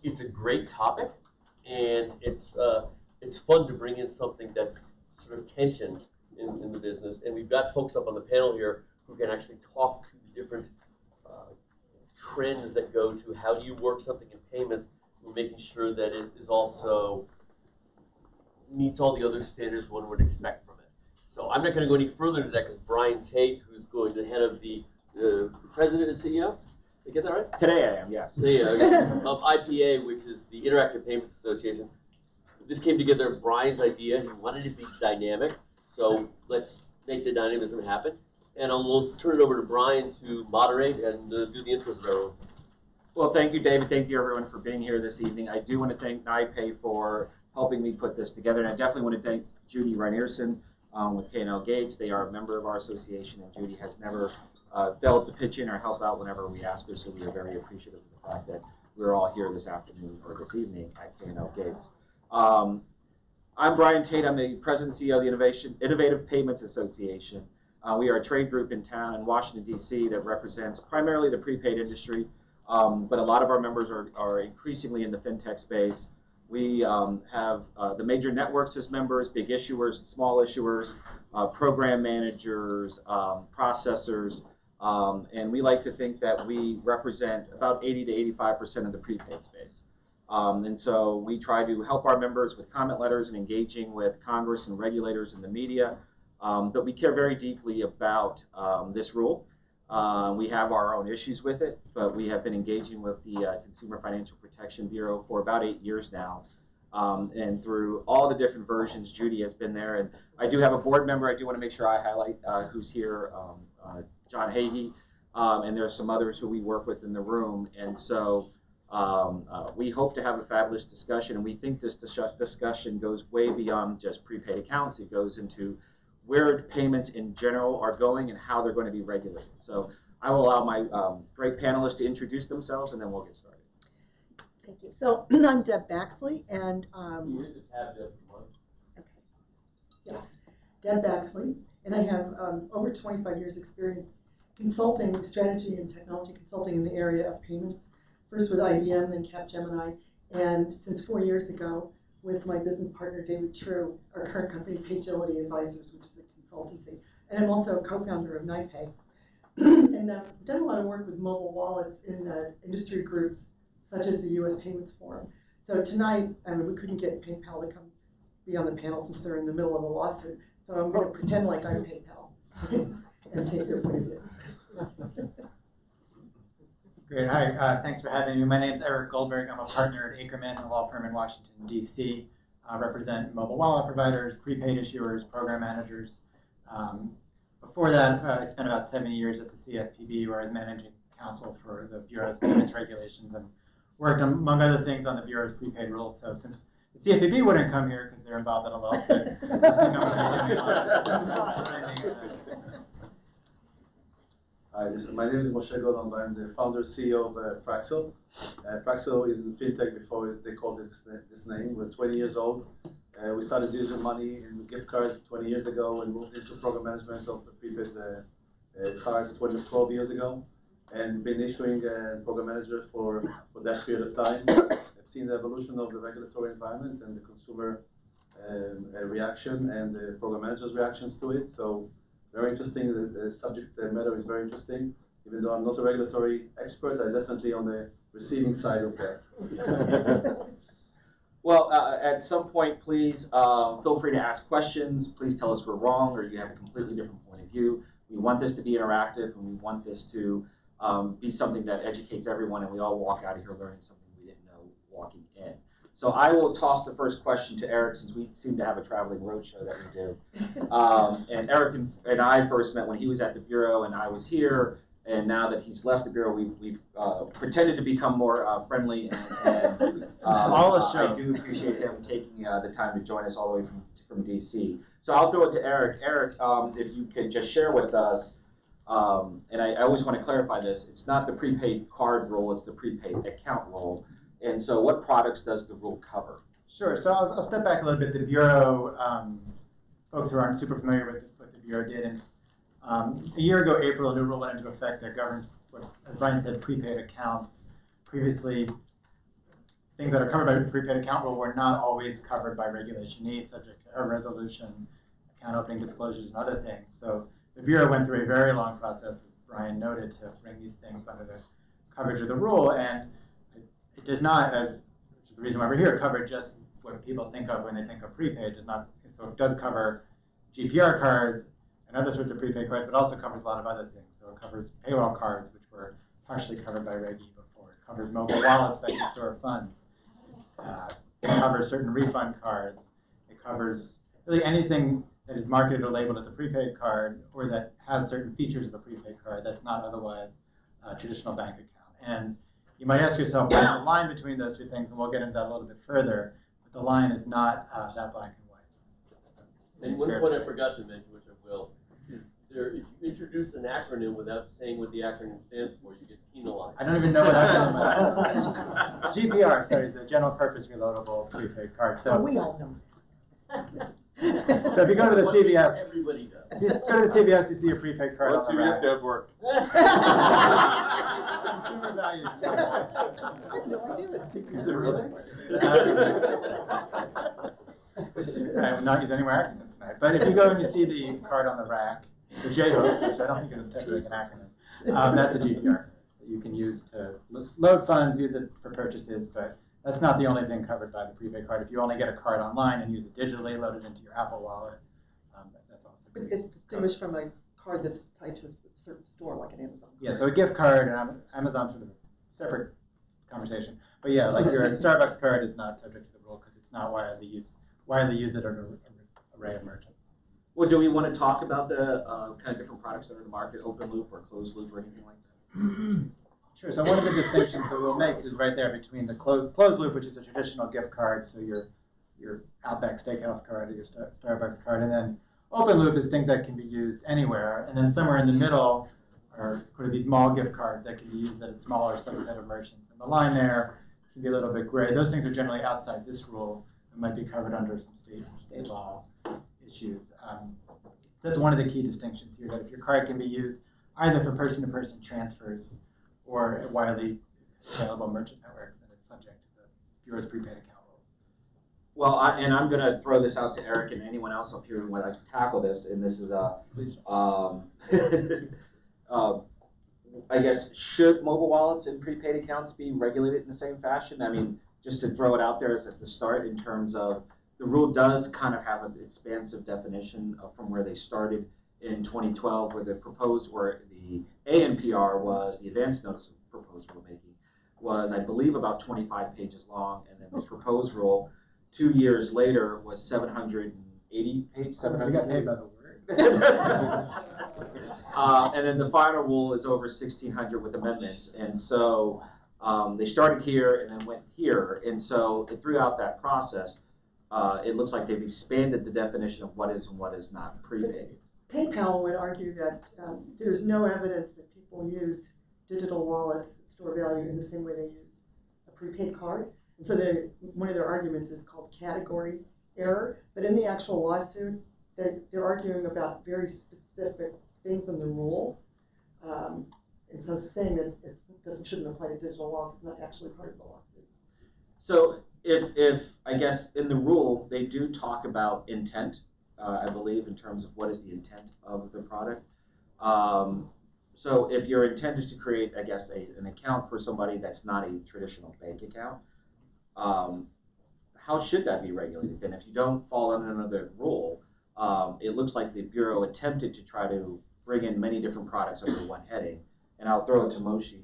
It's a great topic, and it's fun to bring in something that's sort of tension in the business. And we've got folks up on the panel here who can actually talk to the different trends that go to how do you work something in payments, and making sure that it is also meets all the other standards one would expect from it. So I'm not going to go any further into that because Brian Tate, who's going to the head of the President and CEO, did I get that right? Today I am, yes. Of IPA, which is the Interactive Payments Association. This came together, Brian's idea. He wanted it to be dynamic, so let's make the dynamism happen. And we'll turn it over to Brian to moderate and do the intros of everyone. Well, thank you, David. Thank you, everyone, for being here this evening. I do want to thank NYPAY for helping me put this together, and I definitely want to thank Judy Reinerson with K&L Gates. They are a member of our association, and Judy has never failed to pitch in or help out whenever we ask her, so we are very appreciative of the fact that we're all here this afternoon or this evening at K&L Gates. I'm Brian Tate. I'm the President and CEO of the Innovative Payments Association. We are a trade group in town in Washington, D.C. that represents primarily the prepaid industry, but a lot of our members are increasingly in the fintech space. We have the major networks as members, big issuers, small issuers, program managers, processors, and we like to think that we represent about 80 to 85% of the prepaid space. And so we try to help our members with comment letters and engaging with Congress and regulators and the media. But we care very deeply about this rule. We have our own issues with it, but we have been engaging with the Consumer Financial Protection Bureau for about 8 years now. And through all the different versions, Judy has been there. And I do have a board member I do want to make sure I highlight who's here, John Hagee, and there are some others who we work with in the room. And so we hope to have a fabulous discussion, and we think this discussion goes way beyond just prepaid accounts. It goes into where payments in general are going and how they're going to be regulated. So I will allow my great panelists to introduce themselves, and then we'll get started. Thank you. So I'm Deb Baxley, and okay. Yes, Deb Baxley, and I have over 25 years experience consulting, strategy and technology consulting in the area of payments, first with IBM, then Capgemini, and since 4 years ago with my business partner, David True, our current company, Pagility Advisors, which is a consultancy. And I'm also a co-founder of NYPAY. And I've done a lot of work with mobile wallets in industry groups, such as the U.S. Payments Forum. So tonight, we couldn't get PayPal to come be on the panel since they're in the middle of a lawsuit. So I'm going to pretend like I'm PayPal and take their point of view. Great. Hi. Thanks for having me. My name is Eric Goldberg. I'm a partner at Ackerman, a law firm in Washington, D.C. I represent mobile wallet providers, prepaid issuers, program managers. Before that, I spent about 7 years at the CFPB, where I was managing counsel for the Bureau's payments regulations and worked, among other things, on the Bureau's prepaid rules. So since the CFPB wouldn't come here because they're involved in a lawsuit, I think I'm going to be doing Hi, my name is Moshe Goldman. I'm the founder CEO of Fraxel. Fraxel is in fintech before they called it this name. We're 20 years old. We started using money in gift cards 20 years ago and moved into program management of the prepaid cards 12 years ago, and been issuing program manager for that period of time. I've seen the evolution of the regulatory environment and the consumer reaction and the program managers' reactions to it. So very interesting. The subject matter is very interesting. Even though I'm not a regulatory expert, I'm definitely on the receiving side of that. Well, at some point, please feel free to ask questions. Please tell us we're wrong or you have a completely different point of view. We want this to be interactive, and we want this to be something that educates everyone, and we all walk out of here learning something we didn't know walking in. So I will toss the first question to Eric, since we seem to have a traveling roadshow that we do. And Eric and I first met when he was at the Bureau and I was here. And now that he's left the Bureau, we've pretended to become more friendly. And I do appreciate him taking the time to join us all the way from D.C. So I'll throw it to Eric. Eric, if you could just share with us, and I always want to clarify this, it's not the prepaid card rule, it's the prepaid account rule. And so what products does the rule cover? Sure. So I'll step back a little bit. The Bureau, folks who aren't super familiar with what the Bureau did, and a year ago, April, a new rule went into effect that governs what, as Brian said, prepaid accounts. Previously, things that are covered by the prepaid account rule were not always covered by regulation needs, subject to error resolution, account opening disclosures, and other things. So the Bureau went through a very long process, as Brian noted, to bring these things under the coverage of the rule, and it does not, which is the reason why we're here, cover just what people think of when they think of prepaid. So it does cover GPR cards and other sorts of prepaid cards, but also covers a lot of other things. So it covers payroll cards, which were partially covered by Reg E before. It covers mobile wallets that can store funds. It covers certain refund cards. It covers really anything that is marketed or labeled as a prepaid card or that has certain features of a prepaid card that's not otherwise a traditional bank account. And you might ask yourself, what's the line between those two things? And we'll get into that a little bit further. But the line is not that black and white. And one point I forgot to mention, which I will, is if you introduce an acronym without saying what the acronym stands for, you get penalized. I don't even know what acronym is. GPR, sorry, is a general purpose reloadable prepaid card. So we all know. So if you go to the CVS, Everybody does. if you go to the CVS, you see a prepaid card on the rack. CVS work? Consumer values. I have no idea what secret Is it really? I will not use any more acronyms tonight. But if you go and you see the card on the rack, the J-hook, which I don't think is technically an acronym, that's a GPR that you can use to load funds, use it for purchases, but that's not the only thing covered by the prepaid card. If you only get a card online and use it digitally, load it into your Apple Wallet, that's also But it's distinguished from a card that's tied to a certain store, like an Amazon. Yeah, so a gift card and Amazon's sort of a separate conversation. But yeah, like your Starbucks card is not subject to the rule because it's not widely used at an array of merchants. Well, do we want to talk about the kind of different products that are in the market, open loop or closed loop or anything like that? Sure, so one of the distinctions the rule makes is right there between the closed loop, which is a traditional gift card, so your Outback Steakhouse card or your Starbucks card, and then open loop is things that can be used anywhere, and then somewhere in the middle are sort of these mall gift cards that can be used at a smaller subset of merchants. And the line there can be a little bit gray. Those things are generally outside this rule and might be covered under some state law issues. That's one of the key distinctions here, that if your card can be used either for person-to-person transfers or at widely available merchant networks, then it's subject to the Bureau's prepaid account rule. Well, I'm going to throw this out to Eric and anyone else up here who would like to tackle this. And this is I guess, should mobile wallets and prepaid accounts be regulated in the same fashion? I mean, just to throw it out there as at the start, in terms of the rule does kind of have an expansive definition from where they started in 2012, where the ANPR was, the advance notice of proposed rulemaking, was, I believe, about 25 pages long, and then the proposed rule 2 years later was 780 pages. We got paid by the word. And then the final rule is over 1,600 with amendments, and so they started here and then went here, and so throughout that process, it looks like they've expanded the definition of what is and what is not prepaid. PayPal would argue that there's no evidence that people use digital wallets that store value in the same way they use a prepaid card. And so one of their arguments is called category error. But in the actual lawsuit, they're arguing about very specific things in the rule. And so saying that it shouldn't apply to digital wallets is not actually part of the lawsuit. So if I guess in the rule, they do talk about intent, I believe, in terms of what is the intent of the product. So if your intent is to create, I guess, an account for somebody that's not a traditional bank account, how should that be regulated then? If you don't fall under another rule, it looks like the Bureau attempted to try to bring in many different products under one heading. And I'll throw it to Moshe.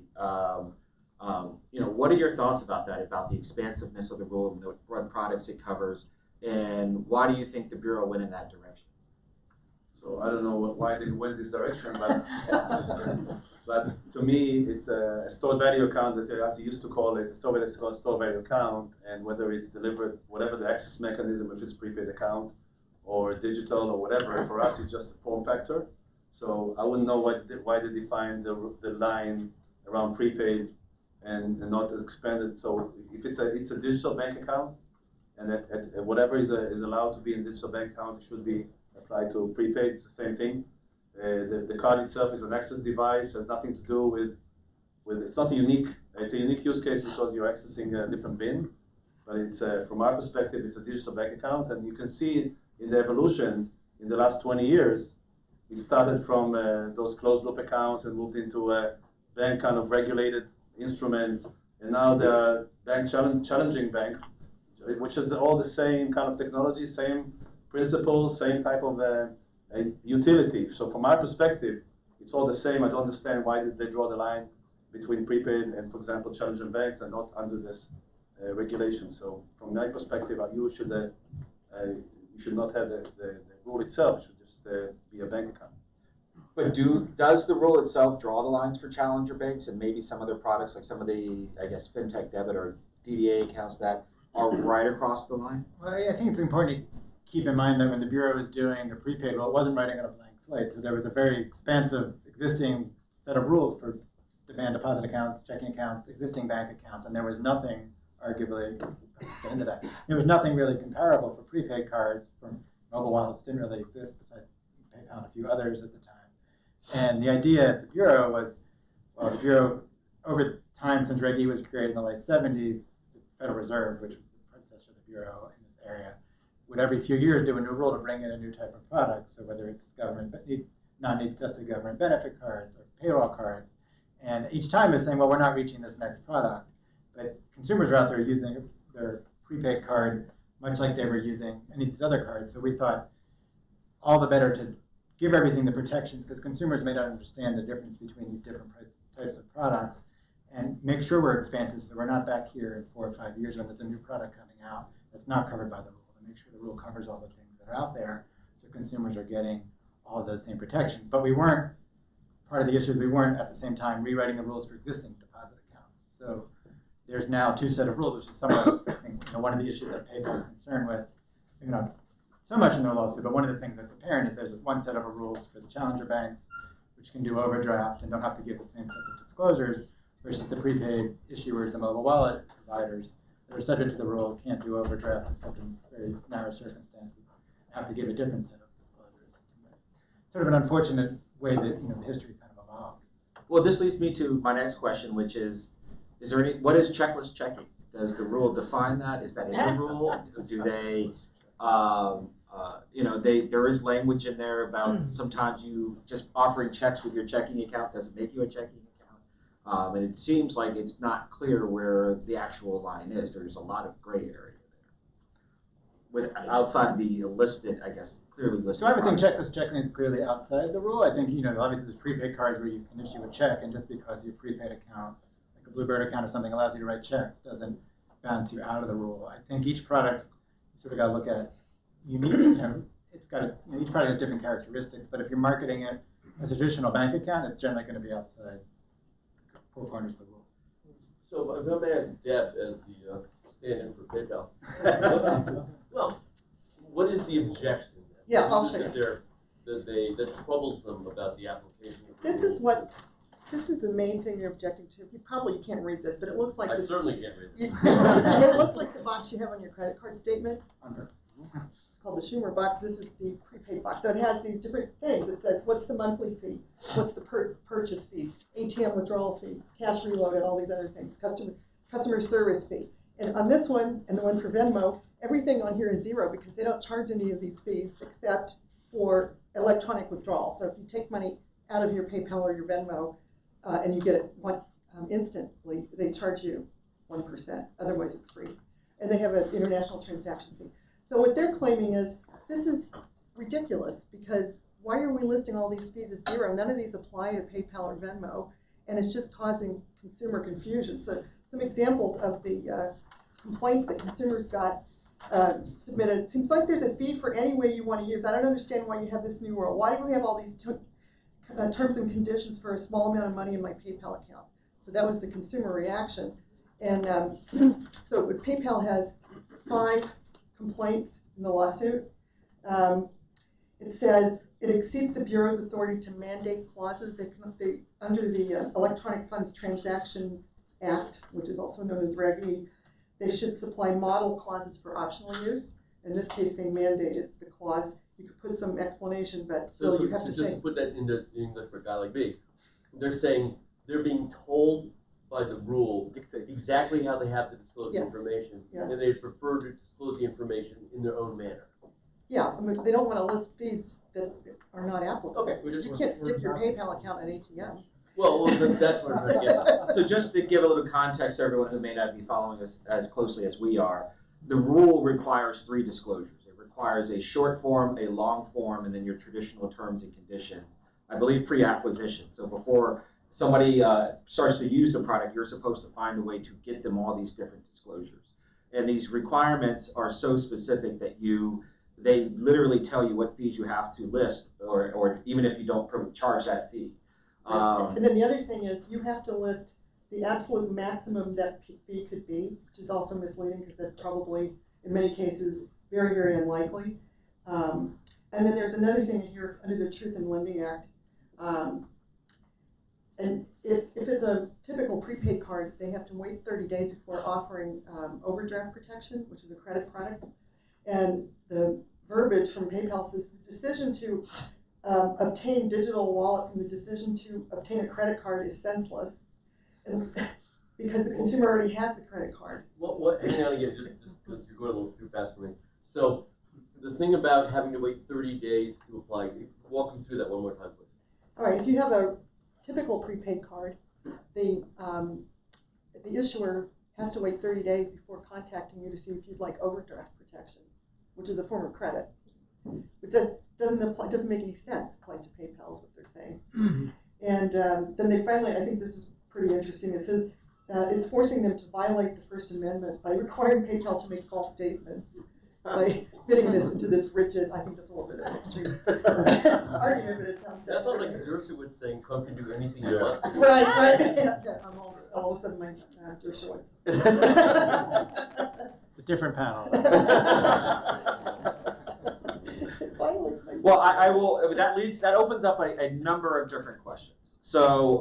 What are your thoughts about that, about the expansiveness of the rule and what products it covers, and why do you think the Bureau went in that direction? So I don't know why they went this direction, but but to me, it's a stored value account that they actually used to call it a stored value account, and whether it's delivered, whatever the access mechanism, if it's prepaid account or digital or whatever, for us it's just a form factor. So I wouldn't know why they defined the line around prepaid and not expanded. So if it's a digital bank account, and whatever is allowed to be in digital bank account, it should be applied to prepaid. It's the same thing. The card itself is an access device, has nothing to do with it's not a unique It's a unique use case because you're accessing a different bin, but it's from our perspective, it's a digital bank account, and you can see in the evolution in the last 20 years. We started from those closed loop accounts and moved into bank kind of regulated instruments, and now the bank challenging bank, which is all the same kind of technology, same principles, same type of utility. So from our perspective, it's all the same. I don't understand why did they draw the line between prepaid and, for example, challenging banks and not under this regulation. So from my perspective, you should not have the rule itself. It should just be a bank account. But does the rule itself draw the lines for challenger banks and maybe some other products like some of the, I guess, fintech debit or DDA accounts that are right across the line? Well, I think it's important to keep in mind that when the Bureau was doing the prepaid, well, it wasn't writing on a blank slate. So there was a very expansive existing set of rules for demand deposit accounts, checking accounts, existing bank accounts, and there was nothing, arguably, get into that. There was nothing really comparable for prepaid cards. From mobile wallets didn't really exist besides PayPal and a few others at the time. And the idea at the Bureau was, well, the Bureau, over time since Reg E was created in the late 70s, the Federal Reserve, which was the predecessor of the Bureau in this area, would every few years do a new rule to bring in a new type of product. So whether it's government, non-needs tested government benefit cards or payroll cards. And each time is saying, well, we're not reaching this next product. But consumers are out there using their prepaid card much like they were using any of these other cards. So we thought all the better to give everything the protections, because consumers may not understand the difference between these different types of products, and make sure we're expansive so we're not back here in 4 or 5 years when there's a new product coming out that's not covered by the rule, and make sure the rule covers all the things that are out there so consumers are getting all of those same protections. But we weren't, part of the issue is we weren't at the same time rewriting the rules for existing deposit accounts. So there's now 2 sets of rules, which is somewhat, I think, one of the issues that PayPal is concerned with, so much in their lawsuit, but one of the things that's apparent is there's 1 set of rules for the challenger banks, which can do overdraft and don't have to give the same sets of disclosures, versus the prepaid issuers, the mobile wallet providers, that are subject to the rule, can't do overdraft except in very narrow circumstances, have to give a different set of disclosures. Sort of an unfortunate way that the history kind of evolved. Well, this leads me to my next question, which is there what is checklist checking? Does the rule define that? Is that in the rule? Do they? There is language in there about sometimes you just offering checks with your checking account doesn't make you a checking account. And it seems like it's not clear where the actual line is. There's a lot of gray area there. Outside the listed, I guess, clearly listed. So I would think checklist checking is clearly outside the rule. I think, obviously there's prepaid cards where you can issue a check, and just because your prepaid account, like a Bluebird account or something, allows you to write checks doesn't bounce you out of the rule. I think each product, you sort of got to look at unique, it's got each product has different characteristics, but if you're marketing it as a traditional bank account, it's generally going to be outside the 4 corners of the rule. So if I may ask Deb as the stand-in for PayPal, well, what is the objection? Yeah, I'll share. That troubles them about the application. This is the main thing you're objecting to. You can't read this, but it looks like I this. certainly can't read this. It looks like the box you have on your credit card statement. It's called the Schumer box. This is the prepaid box. So it has these different things. It says, what's the monthly fee? What's the purchase fee? ATM withdrawal fee, cash reload, and all these other things. Customer service fee. And on this one, and the one for Venmo, everything on here is 0 because they don't charge any of these fees except for electronic withdrawal. So if you take money out of your PayPal or your Venmo and you get it instantly, they charge you 1%. Otherwise, it's free. And they have an international transaction fee. So what they're claiming is, this is ridiculous because why are we listing all these fees as 0? None of these apply to PayPal or Venmo, and it's just causing consumer confusion. So some examples of the complaints that consumers got submitted. It seems like there's a fee for any way you want to use. I don't understand why you have this new rule. Why do we have all these terms and conditions for a small amount of money in my PayPal account? So that was the consumer reaction. And so PayPal has 5 complaints in the lawsuit. It says it exceeds the Bureau's authority to mandate clauses under the Electronic Funds Transactions Act, which is also known as Reg E. They should supply model clauses for optional use. In this case, they mandated the clause. You could put some explanation, but still you have to say. Just put that into English for a guy like me. They're saying they're being told by the rule exactly how they have to disclose the Yes. information, Yes. and they prefer to disclose the information in their own manner. Yeah, I mean, they don't want to list fees that are not applicable. Okay, we You just can't stick your PayPal account at ATM. well, that's what I'm trying to get at. So just to give a little context to everyone who may not be following us as closely as we are, the rule requires 3 disclosures. It requires a short form, a long form, and then your traditional terms and conditions. I believe pre-acquisition. So before somebody starts to use the product, you're supposed to find a way to get them all these different disclosures. And these requirements are so specific that they literally tell you what fees you have to list, or even if you don't charge that fee. And then the other thing is you have to list the absolute maximum that fee could be, which is also misleading because that's probably, in many cases, very, very unlikely. And then there's another thing in here under the Truth in Lending Act. And if it's a typical prepaid card, they have to wait 30 days before offering overdraft protection, which is a credit product. And the verbiage from PayPal says the decision to obtain digital wallet from the decision to obtain a credit card is senseless, and because the consumer already has the credit card. Hang on again, just because you're going a little too fast for me. So the thing about having to wait 30 days to apply, walk me through that one more time, please. All right, if you have a typical prepaid card, the issuer has to wait 30 days before contacting you to see if you'd like overdraft protection, which is a form of credit. But that doesn't make any sense, according to PayPal is what they're saying. And then they finally, I think this is pretty interesting, it says it's forcing them to violate the First Amendment by requiring PayPal to make false statements, by fitting this into this rigid, I think that's a little bit of an extreme argument, but it sounds That sounds like Dershowitz saying Trump can do anything he wants to do. Right. Yeah, I'm all of a sudden my Dershowitz. It's a different panel. Well, I will. That opens up a number of different questions. So,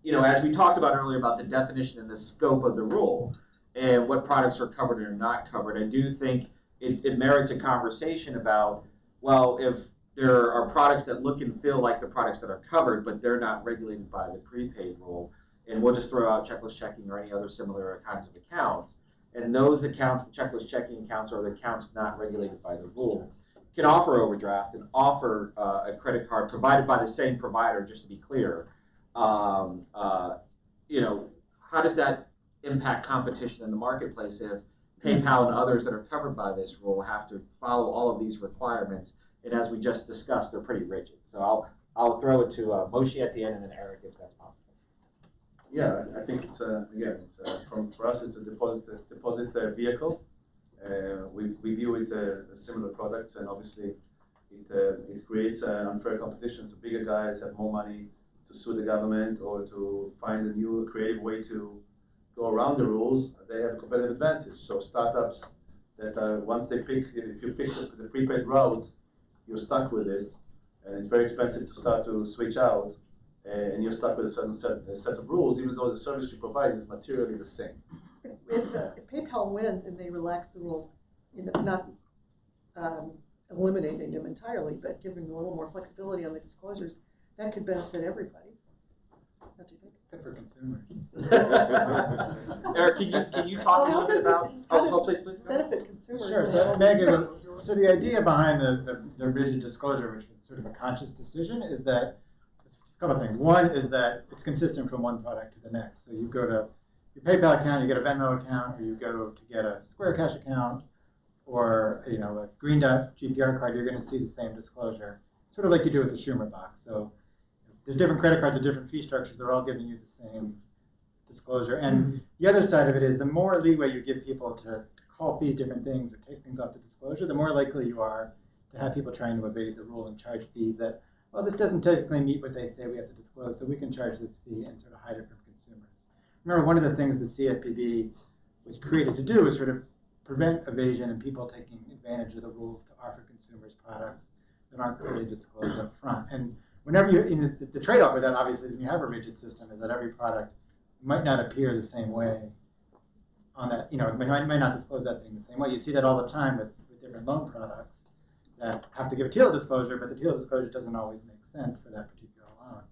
as we talked about earlier about the definition and the scope of the rule, and what products are covered and are not covered, I do think it merits a conversation about, well, if there are products that look and feel like the products that are covered, but they're not regulated by the prepaid rule, and we'll just throw out checklist checking or any other similar kinds of accounts, and those accounts, the checklist checking accounts, or the accounts not regulated by the rule, can offer overdraft and offer a credit card provided by the same provider, just to be clear. How does that impact competition in the marketplace if PayPal and others that are covered by this rule have to follow all of these requirements? And as we just discussed, they're pretty rigid. So I'll throw it to Moshe at the end, and then Eric, if that's possible. Yeah, I think it's for us it's a deposit vehicle. We view it as similar products, and obviously it creates an unfair competition to bigger guys have more money to sue the government or to find a new creative way to go around the rules. They have a competitive advantage. So startups that once if you pick the prepaid route, you're stuck with this, and it's very expensive to start to switch out, and you're stuck with a certain set of rules, even though the service you provide is materially the same. If PayPal wins and they relax the rules, not eliminating them entirely, but giving them a little more flexibility on the disclosures, that could benefit everybody. What do you think? Except for consumers. Eric, can you talk a little bit about? Please. Benefit consumers. Sure. So, Megan, so the idea behind the rigid disclosure, which is sort of a conscious decision, is that a couple of things. One is that it's consistent from one product to the next. So you go to your PayPal account, you get a Venmo account, or you go to get a Square Cash account, or a Green Dot GPR card, you're going to see the same disclosure, sort of like you do with the Schumer box. So there's different credit cards with different fee structures. They're all giving you the same disclosure. And the other side of it is the more leeway you give people to call fees different things or take things off the disclosure, the more likely you are to have people trying to evade the rule and charge fees that, well, this doesn't technically meet what they say we have to disclose, so we can charge this fee and sort of hide it from consumers. Remember, one of the things the CFPB was created to do is sort of prevent evasion and people taking advantage of the rules to offer consumers products that aren't clearly disclosed up front. And whenever the trade-off with that, obviously, when you have a rigid system, is that every product might not appear the same way on that, it might not disclose that thing the same way. You see that all the time with different loan products that have to give a TILA disclosure, but the TILA disclosure doesn't always make sense for that particular loan.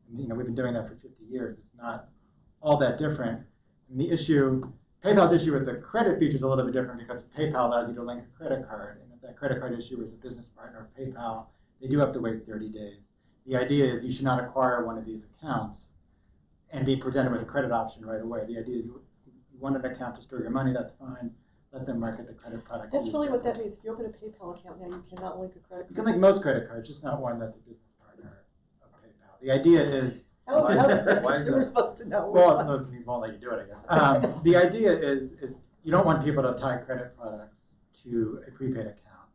And, we've been doing that for 50 years. It's not all that different. And the issue, PayPal's issue with the credit feature is a little bit different because PayPal allows you to link a credit card. And if that credit card issuer is a business partner of PayPal, they do have to wait 30 days. The idea is you should not acquire one of these accounts and be presented with a credit option right away. The idea is you want an account to store your money, that's fine. Let them market the credit product. That's really what that means. If you open a PayPal account now, you cannot link a credit You card. can link most credit cards, just not one that's a business partner of PayPal. The idea is, How Why- how are the why is consumer that? supposed to know? well, no, we won't let you do it, I guess. The idea is you don't want people to tie credit products to a prepaid account.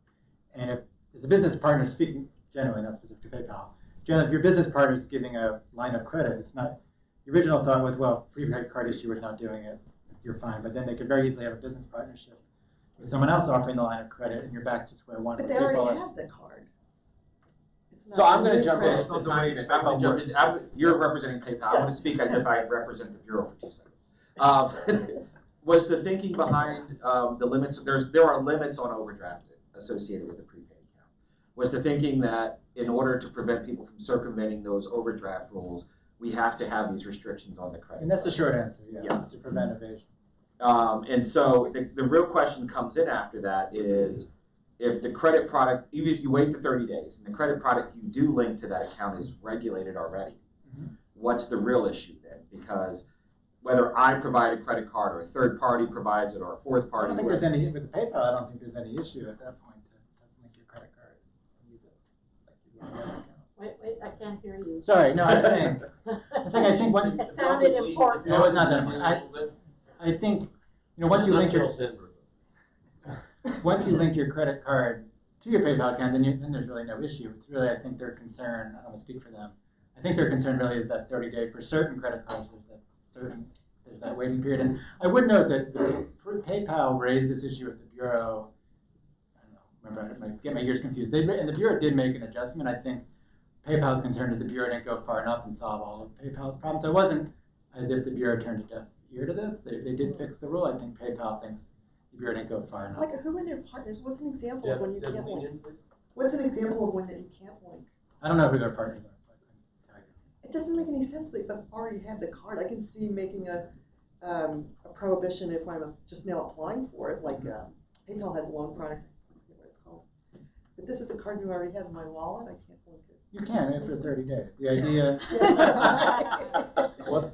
And if as a business partner, speaking generally, not specific to PayPal, generally if your business partner is giving a line of credit, it's not, the original thought was, well, prepaid card issuer is not doing it, you're fine. But then they could very easily have a business partnership with someone else offering the line of credit, and you're back to square one. But with they already PayPal. have the card. It's So not I'm going to new jump in. credit. It's not the way that I'm going to jump in. You're representing PayPal. I'm going to speak as if I represent the bureau for 2 seconds. Was the thinking behind the limits? There are limits on overdraft associated with a prepaid account. Was the thinking that in order to prevent people from circumventing those overdraft rules, we have to have these restrictions on the credit? And that's the side? short answer, yeah, Yes. it's to prevent evasion. And so the real question comes in after that is, if the credit product, even if you wait the 30 days, and the credit product you do link to that account is regulated already, what's the real issue then? Because whether I provide a credit card or a third party provides it or a fourth I party, don't think there's any, with the PayPal, I don't think there's any issue at that point to link your credit card and use it like you would any other account. Wait, I can't hear you. Sorry, no, I'm saying, I think once, It sounded important. No, it's not that important. I think, you know, once you link your, once you link your credit card to your PayPal account, then there's really no issue. It's really, I think their concern, I don't want to speak for them, I think their concern really is that 30-day, for certain credit cards, there's that waiting period. And I would note that PayPal raised this issue at the Bureau, I don't know, remember, I might get my years confused. And the Bureau did make an adjustment. I think PayPal's concern is the Bureau didn't go far enough and solve all of PayPal's problems. So it wasn't as if the Bureau turned a deaf ear to this. They did fix the rule. I think PayPal thinks the Bureau didn't go far enough. Like, who are their partners? What's an example of when you can't link? What's an example of when that you can't link? I don't know who their partners are, so I couldn't tell you. It doesn't make any sense that if I've already had the card, I can see making a prohibition if I'm just now applying for it, like PayPal has a loan product, I forget what it's called. But this is a card you already have in my wallet, I can't link it. You can after 30 days. The idea,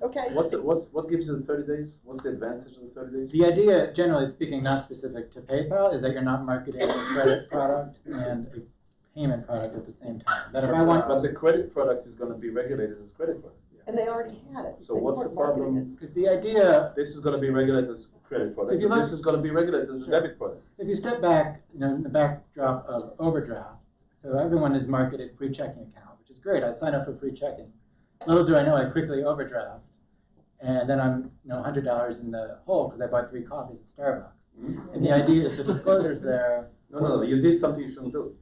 Okay. What gives you the 30 days? What's the advantage of the 30 days? the idea, generally speaking, not specific to PayPal, is that you're not marketing a credit product and a payment product at the same time. That if I want, But the credit product is going to be regulated as credit product. And they already had it. So They what's the weren't marketing problem? because the idea, This is going to be regulated as credit product. If you and look- this is going to be regulated as a Sure. debit product. if you step back, you know, in the backdrop of overdraft, so everyone is marketed free checking account, which is great. I sign up for free checking. Little do I know, I quickly overdraft, and then I'm, you know, $100 in the hole because I bought 3 coffees at Starbucks. And the idea is the disclosures there. No, you did something you shouldn't do.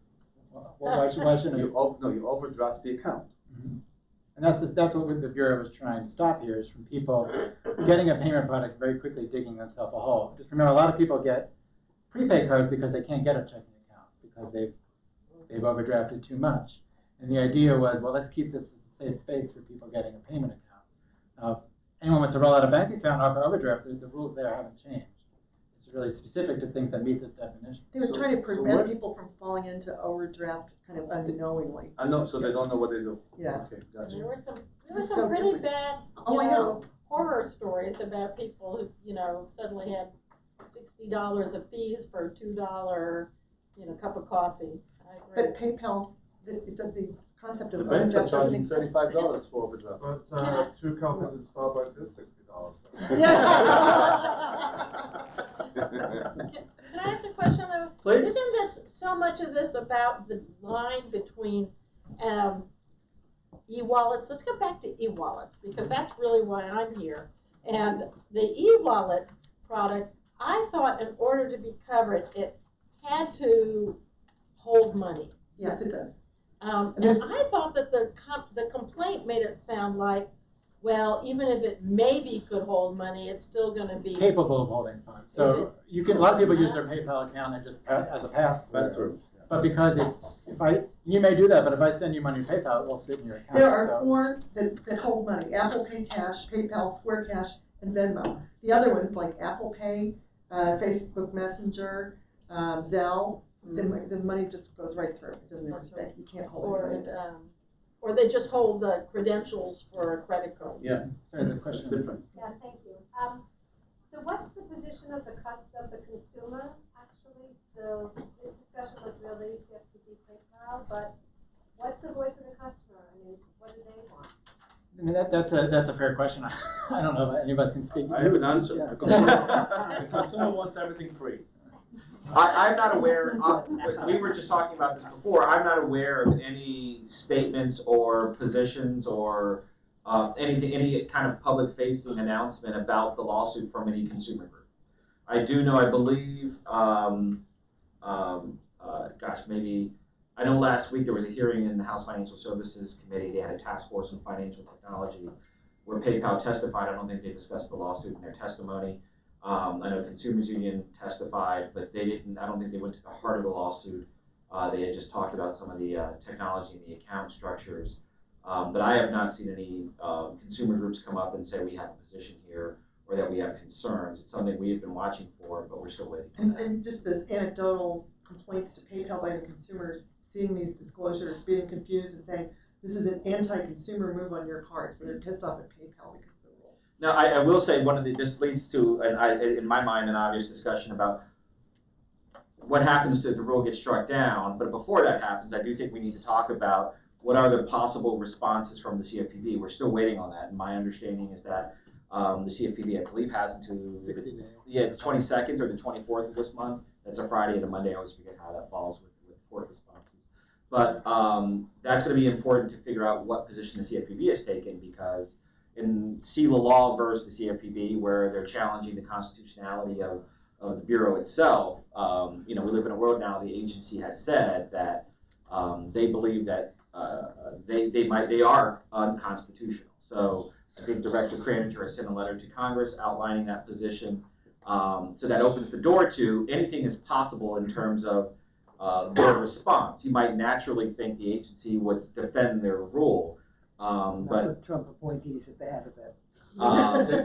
Well, why shouldn't I? You overdraft the account. Mhm. And that's what the Bureau was trying to stop here, is from people getting a payment product very quickly digging themselves a hole. Just remember, a lot of people get prepaid cards because they can't get a checking account because they've overdrafted too much. And the idea was, well, let's keep this a safe space for people getting a payment account. If anyone wants to roll out a bank account and offer overdraft, the rules there haven't changed. It's really specific to things that meet this definition. They were So- trying to so prevent what- people from falling into overdraft kind of unknowingly. I know, so they don't know what they do. Yeah. Okay, gotcha. There were some This is some so pretty different. bad, Oh, I know. horror stories about people who, suddenly had $60 of fees for a $2, cup of coffee. I agree. But PayPal, the concept The of banks are overdraft doesn't charging exist. $35 for overdraft. But 2 coffees at Starbucks is $60. So. Can I ask a question though? Please. Isn't this, so much of this about the line between e-wallets? Let's go back to e-wallets, because that's really why I'm here. And the e-wallet product, I thought in order to be covered, it had to hold money. Yes, it does. And I thought that the complaint made it sound like, well, even if it maybe could hold money, it's still going to be. Capable of holding funds. So you can, a lot of people use their PayPal account and just as a pass-through. Pass through. But because you may do that, but if I send you money to PayPal, it will sit in your account. There are four that hold money: Apple Pay Cash, PayPal, Square Cash, and Venmo. The other ones like Apple Pay, Facebook Messenger, Zelle. The money just goes right through. It doesn't ever stay. You can't hold it. Or they just hold the credentials for a credit card. Yeah. Sorry, the question It's different. Yeah, thank you. So what's the position of the consumer, actually? So this discussion was really CFPB PayPal, but what's the voice of the customer? I mean, what do they want? I mean, that's a fair question. I don't know if any of us can speak. I have an answer. Yeah. The consumer wants everything free. I'm not aware, we were just talking about this before, I'm not aware of any statements or positions or any kind of public-facing announcement about the lawsuit from any consumer group. I do know, I believe, I know last week there was a hearing in the House Financial Services Committee. They had a task force on financial technology where PayPal testified. I don't think they discussed the lawsuit in their testimony. I know Consumers Union testified, but I don't think they went to the heart of the lawsuit. They had just talked about some of the technology and the account structures. But I have not seen any consumer groups come up and say we have a position here or that we have concerns. It's something we have been watching for, but we're still waiting. And just this anecdotal complaints to PayPal by the consumers, seeing these disclosures, being confused and saying, this is an anti-consumer move on your part. So they're pissed off at PayPal because of the rule. Now, I will say this leads to, in my mind, an obvious discussion about what happens if the rule gets struck down. But before that happens, I do think we need to talk about what are the possible responses from the CFPB. We're still waiting on that. And my understanding is that the CFPB, I believe, has until 60 days. the 22nd or the 24th of this month. That's a Friday and a Monday. I always forget how that falls with court responses. But that's going to be important to figure out what position the CFPB has taken, because in SELA law versus the CFPB, where they're challenging the constitutionality of the Bureau itself, we live in a world now, the agency has said that they believe that they are unconstitutional. So I think Director Kraninger has sent a letter to Congress outlining that position. So that opens the door to anything is possible in terms of their response. You might naturally think the agency would defend their rule, Not but with Trump appointees at the head of it.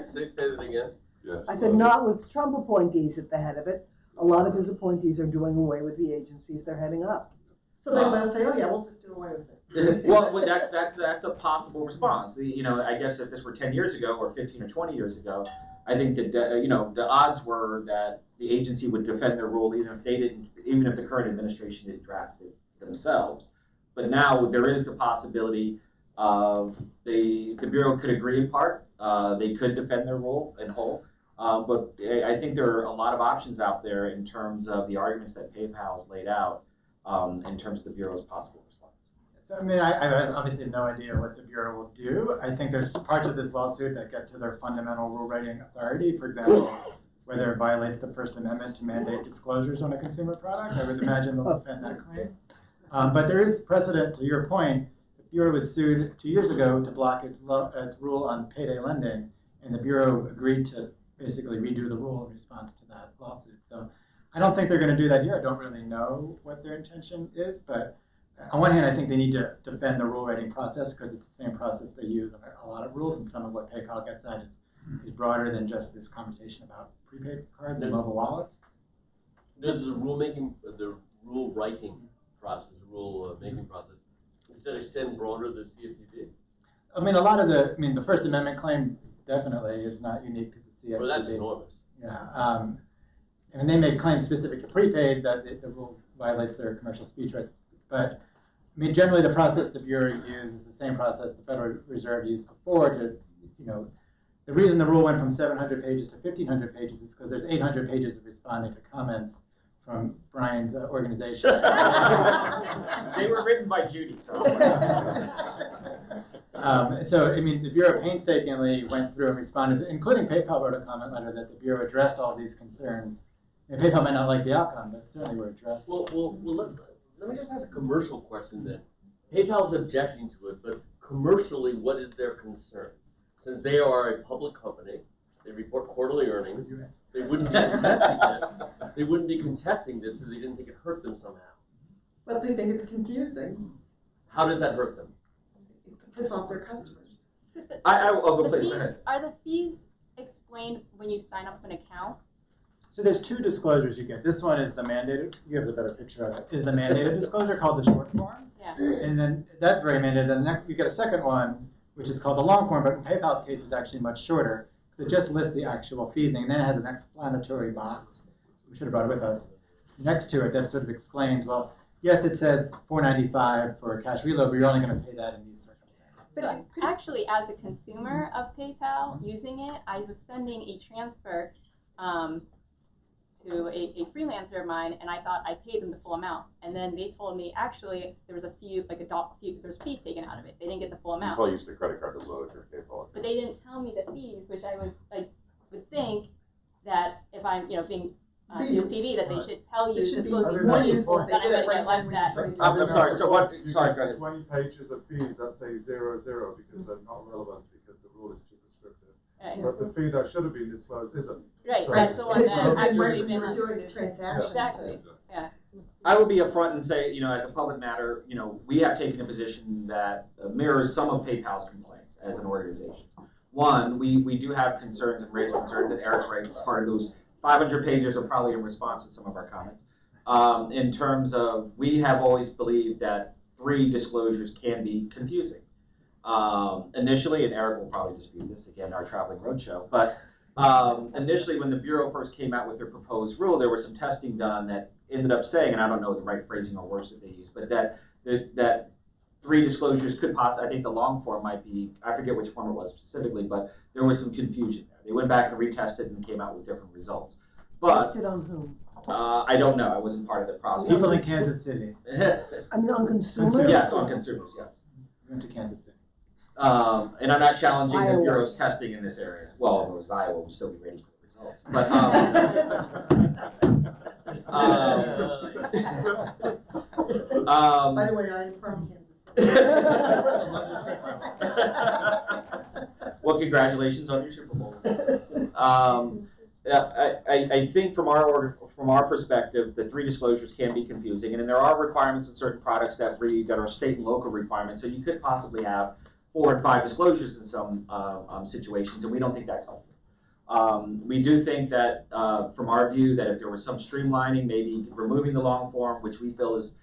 Say that again. Yes. I said not with Trump appointees at the head of it. A lot of his appointees are doing away with the agencies they're heading up. So they'll say, oh yeah, we'll just do away with it. well, that's a possible response. I guess if this were 10 years ago or 15 or 20 years ago, I think that the odds were that the agency would defend their rule even if the current administration didn't draft it themselves. But now there is the possibility of the Bureau could agree in part. They could defend their rule in whole. But I think there are a lot of options out there in terms of the arguments that PayPal has laid out in terms of the Bureau's possible response. So, I mean, I have obviously no idea what the Bureau will do. I think there's parts of this lawsuit that get to their fundamental rule writing authority. For example, whether it violates the First Amendment to mandate disclosures on a consumer product. I would imagine they'll defend that claim. But there is precedent, to your point. The Bureau was sued 2 years ago to block its rule on payday lending, and the Bureau agreed to basically redo the rule in response to that lawsuit. So I don't think they're going to do that here. I don't really know what their intention is, but on one hand, I think they need to defend the rule writing process because it's the same process they use on a lot of rules, and some of what PayPal gets at is broader than just this conversation about prepaid cards and mobile wallets. Does the rule writing process, making process, does that extend broader than CFPB? I mean, the First Amendment claim definitely is not unique to the CFPB. Well, that's enormous. Yeah, and they make claims specific to prepaid that the rule violates their commercial speech rights. But I mean, generally the process the Bureau uses is the same process the Federal Reserve used before to, the reason the rule went from 700 pages to 1,500 pages is because there's 800 pages of responding to comments from Brian's organization. They were written by Judy. So. So, I mean, the Bureau painstakingly went through and responded, including PayPal wrote a comment letter that the Bureau addressed all these concerns. And PayPal might not like the outcome, but certainly were addressed. Well, let me just ask a commercial question then. PayPal's objecting to it, but commercially, what is their concern? Since they are a public company, they report quarterly earnings, they wouldn't be contesting this. They wouldn't be contesting this if they didn't think it hurt them somehow. But they think it's confusing. How does that hurt them? It can piss off their customers. So I'll go the please, fees, go ahead. are the fees explained when you sign up an account? So there's two disclosures you get. This one is the mandated, you have the better picture of it, is the mandated disclosure called the short form. Yeah. And then that's very mandated. Then next you get a second one, which is called the long form, but in PayPal's case is actually much shorter. Because it just lists the actual fees, and then it has an explanatory box. We should have brought it with us. Next to it that sort of explains, well, yes, it says $4.95 for a cash reload, but you're only going to pay that in these circumstances. So actually, as a consumer of PayPal using it, I was sending a transfer to a freelancer of mine, and I thought I paid them the full amount. And then they told me actually there was a few, there's fees taken out of it. They didn't get the full You amount. probably use the credit card to load your PayPal. But they didn't tell me the fees, which I was like, would think that if I'm, being CFPB, that they should tell you, It should be disclose these more fees, useful. that I'm gonna get less that. I'm sorry, so what, sorry, go ahead. 20 pages of fees that say 00 because they're not relevant because the rule is too prescriptive. Right, But the fee that should have been disclosed isn't. right, So- that's the one And it that should have been actually right when been you were on. doing the transaction. Exactly. Yeah. I will be upfront and say, as a public matter, we have taken a position that mirrors some of PayPal's complaints as an organization. One, we do have concerns and raise concerns, and Eric's right, part of those 500 pages are probably in response to some of our comments. In terms of, we have always believed that 3 disclosures can be confusing. Initially, and Eric will probably dispute this, again, our traveling roadshow, but initially when the Bureau first came out with their proposed rule, there was some testing done that ended up saying, and I don't know the right phrasing or words that they use, but that 3 disclosures could possibly, I think the long form might be, I forget which form it was specifically, but there was some confusion there. They went back and retested and came out with different results. But Tested on whom? I don't know, I wasn't part of the process. People in Kansas City. I mean, on consumers? Yes, on consumers, yes. We went to Kansas City. And I'm not challenging the Iowa. Bureau's testing in this area. Well, if it was Iowa, we'd still be waiting for the results. But, By the way, I'm from Kansas City. well, congratulations on your Super Bowl. I think from our perspective, the 3 disclosures can be confusing, and then there are requirements in certain products that are state and local requirements. So you could possibly have 4 and 5 disclosures in some situations, and we don't think that's helpful. We do think that, from our view, that if there was some streamlining, maybe removing the long form, which we feel is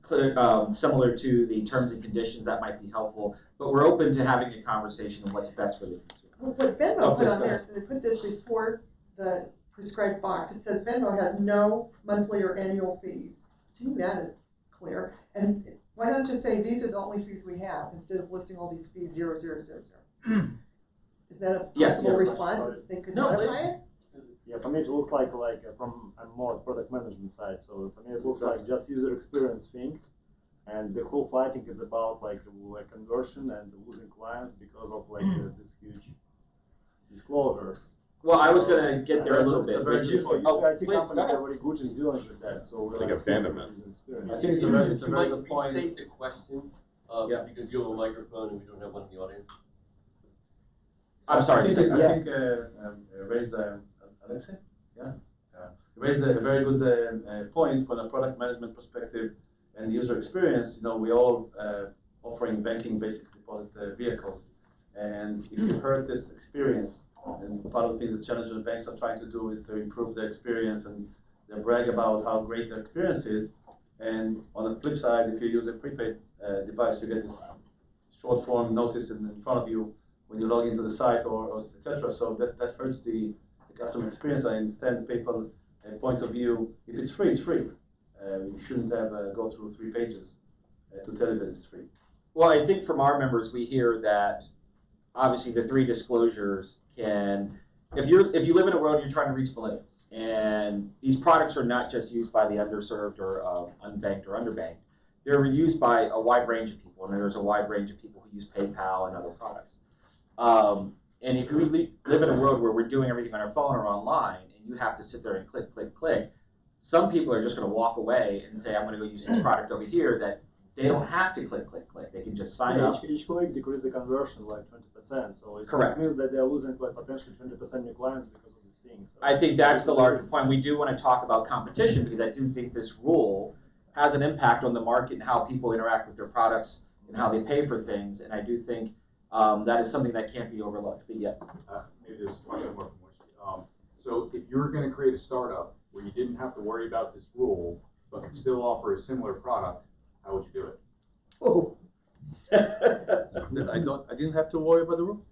clear, similar to the terms and conditions, that might be helpful. But we're open to having a conversation on what's best for the consumer. Well, what Venmo put on there, so they put this before the prescribed box. It says Venmo has no monthly or annual fees. To me, that is clear. And why not just say these are the only fees we have instead of listing all these fees 0000? Is that a Yes, possible yeah. response that they could No, modify please. it? Yeah, for me it looks like from I'm more product management side, so for me it looks like just user experience thing, and the whole fighting is about like conversion and losing clients because of this huge disclosures. Well, I was going to get there a little bit, which is, IT oh, please, go companies ahead. are very good in dealing with that, so we're It's like abandonment. user experience. I think it's a very Might good point. restate the question, Yeah. because you have a microphone and we don't have one in the audience. I'm sorry. I think Yeah. raised Alexei? Yeah. Raised a very good point from a product management perspective and user experience. We all offering banking basic deposit vehicles, and if you heard this experience, and part of the things the challenger banks are trying to do is to improve the experience, and they brag about how great their experience is. And on the flip side, if you use a prepaid device, you get this short form notice in front of you when you log into the site or etc. So that hurts the customer experience. I understand PayPal point of view. If it's free, it's free. You shouldn't have go through 3 pages to tell you that it's free. Well, I think from our members, we hear that obviously the 3 disclosures can, if you live in a world and you're trying to reach millennials, and these products are not just used by the underserved or unbanked or underbanked, they're used by a wide range of people, and there's a wide range of people who use PayPal and other products. And if we live in a world where we're doing everything on our phone or online, and you have to sit there and click, click, click, some people are just going to walk away and say, I'm going to go use this product over here, that they don't have to click, click, click. They can just sign up. Each click decrease the conversion like 20%, so it means that they're losing like potentially 20% new clients because of this thing. So I think that's the larger point. We do want to talk about competition because I do think this rule has an impact on the market and how people interact with their products and how they pay for things. And I do think that is something that can't be overlooked. But yes. Maybe this is a question more from Wishy. So if you're going to create a startup where you didn't have to worry about this rule, but could still offer a similar product, how would you do it? Oh. I didn't have to worry about the rule.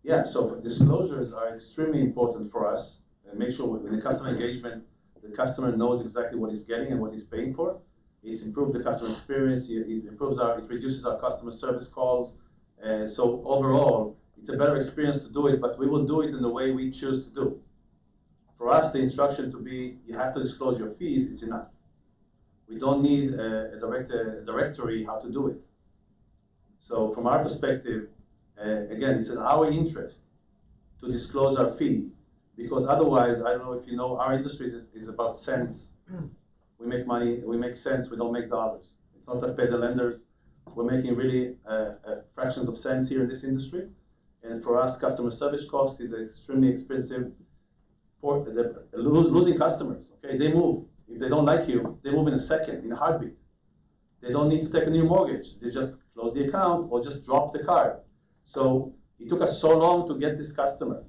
Yeah, so disclosures are extremely important for us, and make sure with the customer engagement, the customer knows exactly what he's getting and what he's paying for. It's improved the customer experience. It reduces our customer service calls. So overall, it's a better experience to do it, but we will do it in the way we choose to do. For us, the instruction to be, you have to disclose your fees, it's enough. We don't need a directory how to do it. So from our perspective, again, it's in our interest to disclose our fee, because otherwise, I don't know if you know, our industry is about cents. We make money, we make cents, we don't make dollars. It's not to pay the lenders. We're making really fractions of cents here in this industry. And for us, customer service cost is extremely expensive. For losing customers, okay? They move. If they don't like you, they move in a second, in a heartbeat. They don't need to take a new mortgage. They just close the account or just drop the card. So it took us so long to get this customer.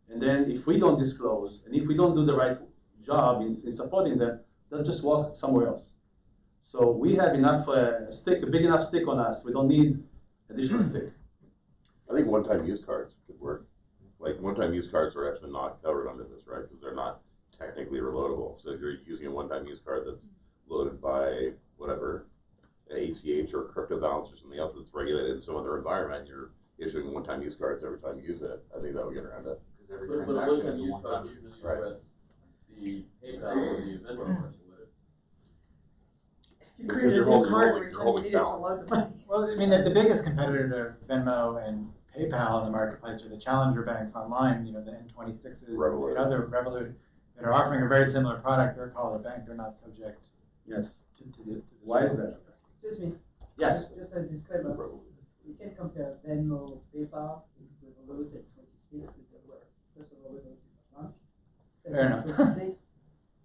And then if we don't disclose, and if we don't do the right job in supporting them, they'll just walk somewhere else. So we have enough a big enough stick on us. We don't need additional stick. I think one-time use cards could work. Like one-time use cards are actually not covered under this, right? Because they're not technically reloadable. So if you're using a one-time use card that's loaded by whatever, ACH or crypto balance or something else that's regulated in some other environment, you're issuing one-time use cards every time you use it. I think that would get around it. Because every transaction is a one-time use. Right. The PayPal or the Venmo person would it? You created a new card every time you needed to load the money. Well, I mean, the biggest competitor to Venmo and PayPal in the marketplace are the challenger banks online, you know, the N26s and other Revolut that are offering a very similar product. They're called a bank. They're not subject Yes. to the Why is that? Excuse me. Yes. Just a disclaimer. We can compare Venmo, PayPal, with Revolut at 26 with the West. First of all, Revolut is a launch. Fair enough. 26,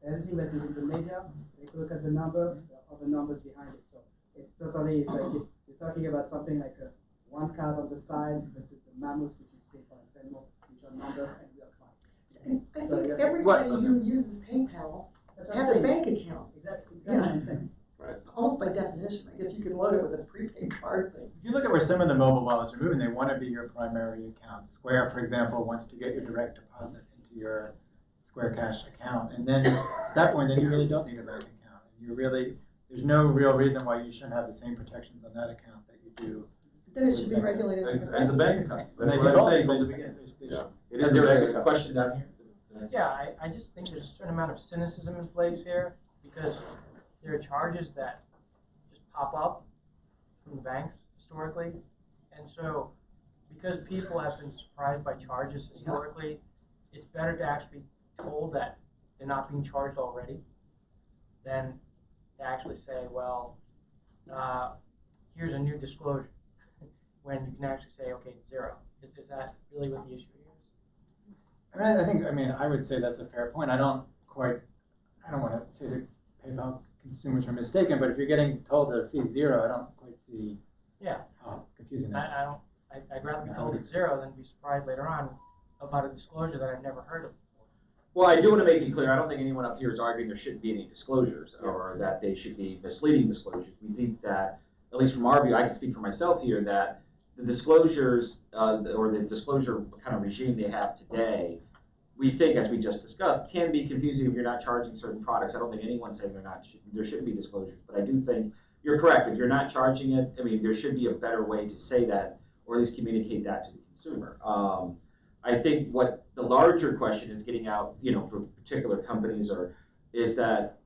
everything that is in the media, take a look at the number, there are other numbers behind it. So it's totally, it's like if you're talking about something like a one card on the side versus a mammoth, which is PayPal and Venmo, which are numbers and we are clients. And I So, think yeah. everybody who uses PayPal That's what I'm has a saying. bank account. Exactly what I'm saying. Right. Almost by definition. I guess you could load it with a prepaid card thing. If you look at where some of the mobile wallets are moving, they want to be your primary account. Square, for example, wants to get your direct deposit into your Square Cash account. And then at that point, then you really don't need a bank account. And you really, there's no real reason why you shouldn't have the same protections on that account that you do. Then it should be regulated. As a bank account. That's They what I'm develop saying it, from the they- beginning. Yeah. It is Is a there bank a account. question down here? Yeah, I just think there's a certain amount of cynicism in place here because there are charges that just pop up from the banks historically. And so because people have been surprised by charges historically, it's better to actually be told that they're not being charged already than to actually say, well, here's a new disclosure when you can actually say, okay, it's zero. Is that really what the issue here is? I mean, I would say that's a fair point. I don't want to say that PayPal consumers are mistaken, but if you're getting told the fee is zero, I don't quite see how confusing that is. I'd rather be told it's zero than be surprised later on about a disclosure that I've never heard of before. Well, I do want to make it clear, I don't think anyone up here is arguing there shouldn't be any disclosures or that they should be misleading disclosures. We think that, at least from our view, I can speak for myself here, that the disclosures or the disclosure kind of regime they have today, we think, as we just discussed, can be confusing if you're not charging certain products. I don't think anyone's saying there shouldn't be disclosures, but I do think you're correct. If you're not charging it, I mean, there should be a better way to say that, or at least communicate that to the consumer. I think what the larger question is getting out, for particular companies is that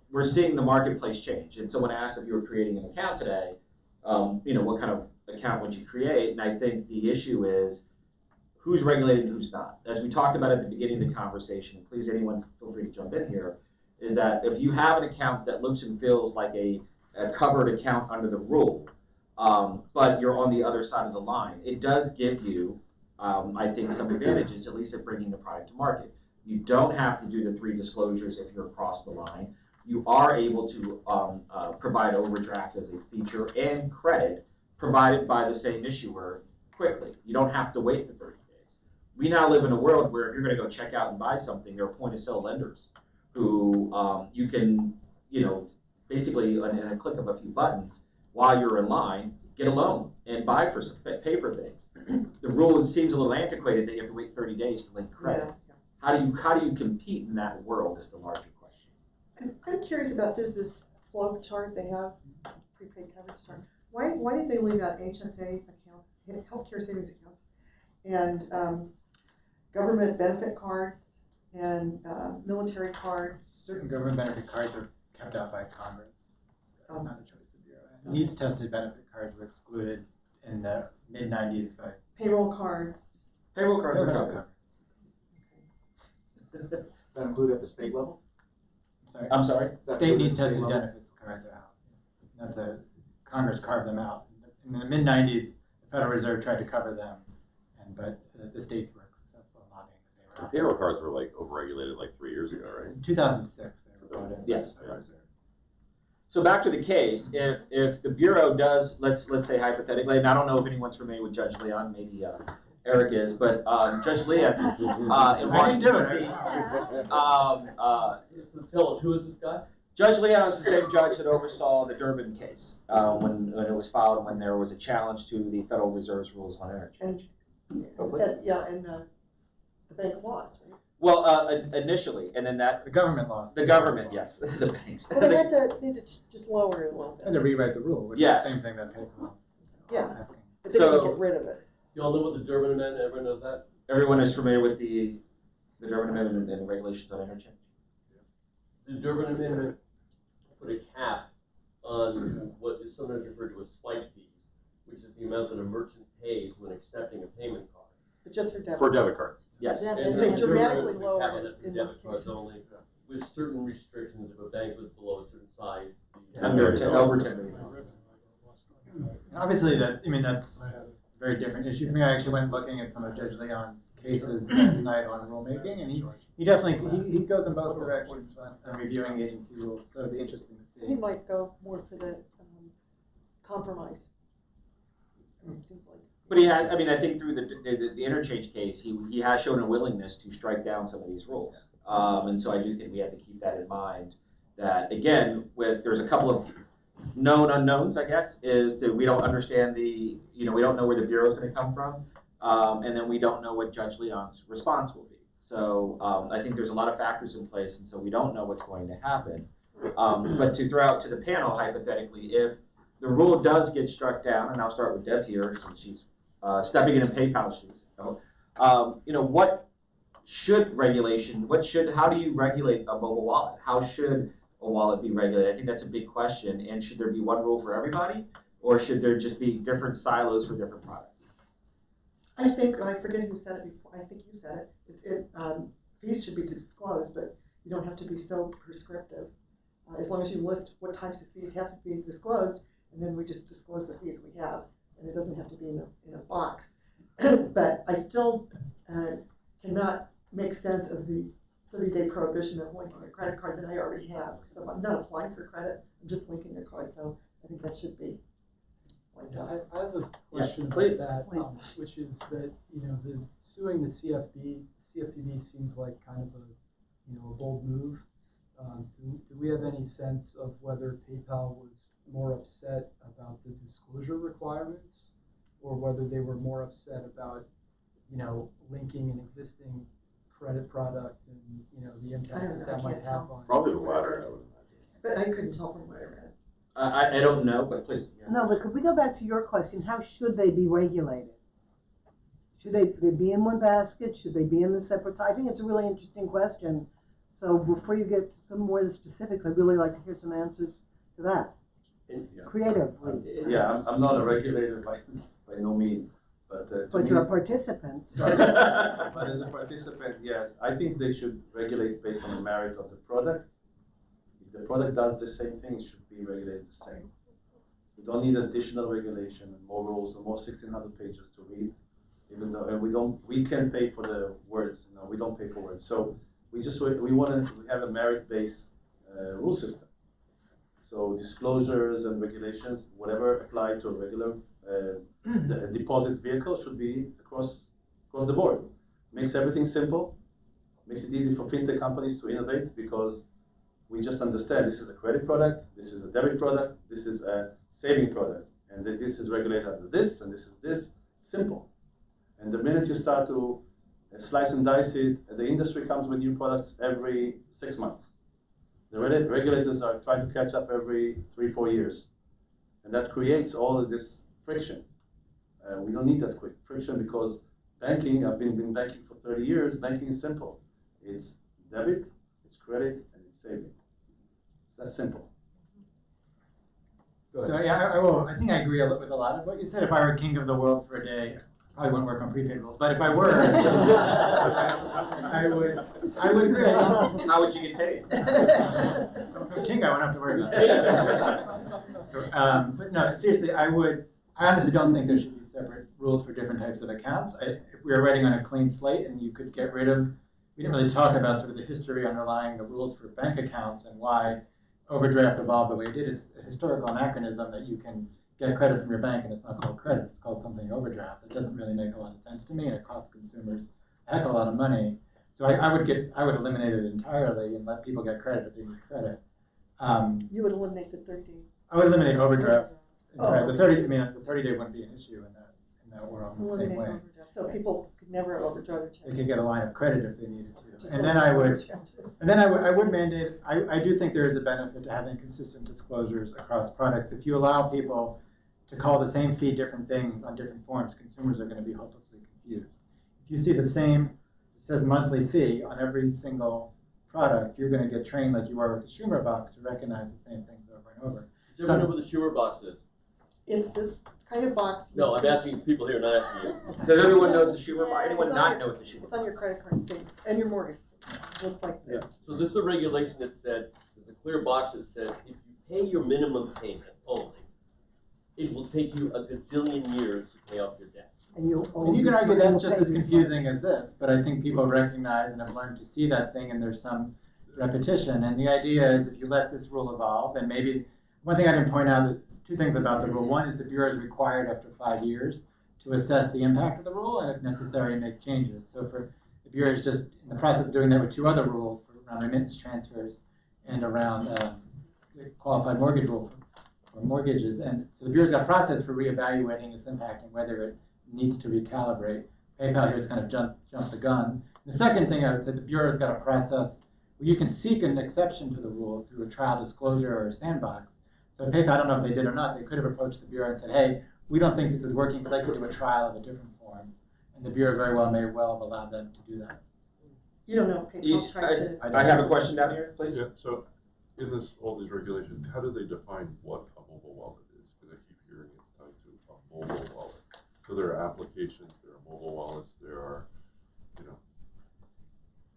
we're seeing the marketplace change. And someone asked if you were creating an account today, what kind of account would you create? And I think the issue is who's regulated and who's not. As we talked about at the beginning of the conversation, and please anyone feel free to jump in here, is that if you have an account that looks and feels like a covered account under the rule, but you're on the other side of the line, it does give you, I think, some advantages, at least at bringing the product to market. You don't have to do the 3 disclosures if you're across the line. you are able to provide overdraft as a feature and credit provided by the same issuer quickly. You don't have to wait the 30 days. We now live in a world where if you're going to go check out and buy something, there are point of sale lenders who you can, basically in a click of a few buttons while you're in line, get a loan and buy for some paper things. The rule seems a little antiquated that you have to wait 30 days to link credit. Yeah. How do you compete in that world is the larger question. I'm curious about, there's this flow chart they have, prepaid coverage chart. Why did they leave out HSA accounts, healthcare savings accounts, and government benefit cards, and military cards? Certain government benefit cards are kept out by Congress. Not a choice of the Bureau. Needs tested benefit cards were excluded in the mid-90s by Payroll cards. Payroll cards are They're not covered. Does that include at the state level? I'm sorry? State needs tested benefits cards are out. Congress carved them out. In the mid-90s, the Federal Reserve tried to cover them, but the states were successful in lobbying that they were out. Payroll cards were like overregulated like 3 years ago, right? In 2006, they were brought in. Yes. By the Federal Reserve. So back to the case, if the Bureau does, let's say hypothetically, and I don't know if anyone's familiar with Judge Leon, maybe Eric is, but Judge Leon in Washington, D.C. So tell us, who is this guy? Judge Leon is the same judge that oversaw the Durbin case when it was filed and when there was a challenge to the Federal Reserve's rules on interchange. And the banks lost, right? Well, initially, and then The government lost. the government, yes, the banks. Well, they had to just lower it a little And bit. to rewrite the rule, which Yes. is the same thing that PayPal was Yeah. asking. But they So- didn't get rid of it. Y'all know what the Durbin Amendment, everyone knows that? Everyone is familiar with the Durbin Amendment and the regulations on interchange? The Durbin Amendment put a cap on what is sometimes referred to as swipe fees, which is the amount that a merchant pays when accepting a payment card. But just for debit. For debit cards. Yes. Yeah, And they the dramatically Durbin lowered Amendment it put a cap on in that most for debit cards cases. only, with certain restrictions. If a bank was below a certain size. Over 10 million. And obviously, that's a very different issue for me. I actually went looking at some of Judge Leon's cases last night on rulemaking, and he definitely he goes in both directions on reviewing agency rules. So it'll be interesting to He see. might go more for the compromise. It seems like. But he has, I think through the interchange case, he has shown a willingness to strike down some of these rules. And so I do think we have to keep that in mind. That again, there's a couple of known unknowns, I guess, is that we don't understand we don't know where the Bureau is going to come from, and then we don't know what Judge Leon's response will be. So I think there's a lot of factors in place, and so we don't know what's going to happen. But to throw out to the panel, hypothetically, if the rule does get struck down, and I'll start with Deb here since she's stepping in PayPal shoes. What should regulation? How do you regulate a mobile wallet? How should a wallet be regulated? I think that's a big question. And should there be one rule for everybody, or should there just be different silos for different products? I think, I forget who said it before, I think you said it, fees should be disclosed, but you don't have to be so prescriptive. As long as you list what types of fees have to be disclosed, and then we just disclose the fees we have, and it doesn't have to be in a box. But I still cannot make sense of the 30-day prohibition of linking a credit card that I already have. So I'm not applying for credit, I'm just linking a card, so I think that should be like that. I have a question please. about that, which is that, suing the CFPB seems like kind of a bold move. Do we have any sense of whether PayPal was more upset about the disclosure requirements, or whether they were more upset about, linking an existing credit product and, the impact that might have on? Probably the latter, I would imagine. But I couldn't tell from what I read. I don't know, but please. Yeah. No, but could we go back to your question? How should they be regulated? Should they be in one basket? Should they be in the separate side? I think it's a really interesting question. So before you get some more of the specifics, I'd really like to hear some answers to that. Creatively. Yeah, I'm not a regulator by no means, but But you're a participant. But as a participant, yes, I think they should regulate based on the merit of the product. If the product does the same thing, it should be regulated the same. We don't need additional regulation and more rules and more 1,600 pages to read. Even though we can pay for the words. We don't pay for words. So we want to have a merit-based rule system. So disclosures and regulations, whatever apply to a regular deposit vehicle, should be across the board. Makes everything simple, makes it easy for fintech companies to innovate, because we just understand this is a credit product, this is a debit product, this is a saving product, and that this is regulated under this, and this is this. Simple. And the minute you start to slice and dice it, the industry comes with new products every 6 months. The regulators are trying to catch up every 3-4 years. And that creates all of this friction. We don't need that quick friction, because banking, I've been banking for 30 years, banking is simple. It's debit, it's credit, and it's saving. It's that simple. So yeah, I think I agree with a lot of what you said. If I were king of the world for a day, I probably wouldn't work on prepaid rules. But if I were, I would agree. How would you get paid? If I'm king, I wouldn't have to worry about it. But no, seriously, I honestly don't think there should be separate rules for different types of accounts. If we were writing on a clean slate and you could get rid of, we didn't really talk about sort of the history underlying the rules for bank accounts and why overdraft evolved the way it did. It's a historical anachronism that you can get credit from your bank and it's not called credit, it's called something overdraft. It doesn't really make a lot of sense to me, and it costs consumers a heck of a lot of money. So I would eliminate it entirely and let people get credit if they need credit. You would eliminate the 30-day. I would eliminate overdraft. Oh. The 30-day wouldn't be an issue in that world in the same way. Overdraft. So people could never overdraw their check. They could get a line of credit if they needed to. And then I would mandate, I do think there is a benefit to having consistent disclosures across products. If you allow people to call the same fee different things on different forms, consumers are going to be hopelessly confused. If you see the same, it says monthly fee on every single product, you're going to get trained like you are with the Schumer box to recognize the same things over and over. Does everyone know what the Schumer box is? It's this kind of box. No, I'm asking people here, not asking you. Does everyone know what the Schumer box? Anyone It's not on know what the Schumer It's on your credit card statement and your mortgage. It looks like this. So this is a regulation that said, there's a clear box that says, if you pay your minimum payment only, it will take you a gazillion years to pay off your debt. And you can argue that's just as confusing as this, but I think people recognize and have learned to see that thing, and there's some repetition. And the idea is, if you let this rule evolve, and maybe one thing I didn't point out, two things about the rule. One is the Bureau is required after 5 years to assess the impact of the rule and, if necessary, make changes. So for the Bureau is just in the process of doing that with 2 other rules around remittance transfers and around the qualified mortgage rule for mortgages. And so the Bureau's got a process for reevaluating its impact and whether it needs to recalibrate. PayPal here has kind of jumped the gun. The second thing I would say, the Bureau's got a process where you can seek an exception to the rule through a trial disclosure or a sandbox. So PayPal, I don't know if they did or not, they could have approached the Bureau and said, hey, we don't think this is working, but they could do a trial of a different form. And the Bureau very well may well have allowed them to do that. You don't know, PayPal tried to. I have a question down here, please. Yeah, so in all these regulations, how do they define what a mobile wallet is? Because I keep hearing it's tied to a mobile wallet. So there are applications, there are mobile wallets, there are,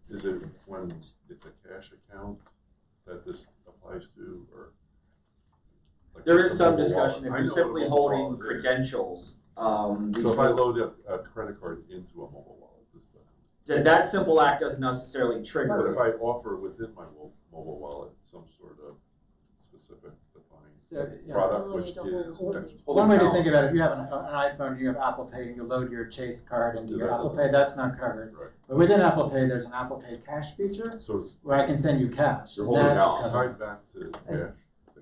is it when it's a cash account that this applies to, or? Like There is some mobile discussion wallet? if you're simply holding credentials. So if I load a credit card into a mobile wallet, this doesn't. That simple act doesn't necessarily trigger But it. if I offer within my mobile wallet some sort of specific defined product, which is One way to think about it, if you have an iPhone, you have Apple Pay, and you load your Chase card into your Apple Pay, that's not covered. Right. But within Apple Pay, there's an Apple Pay cash feature where I can send you cash. You're holding That's out covered. tied back to cash.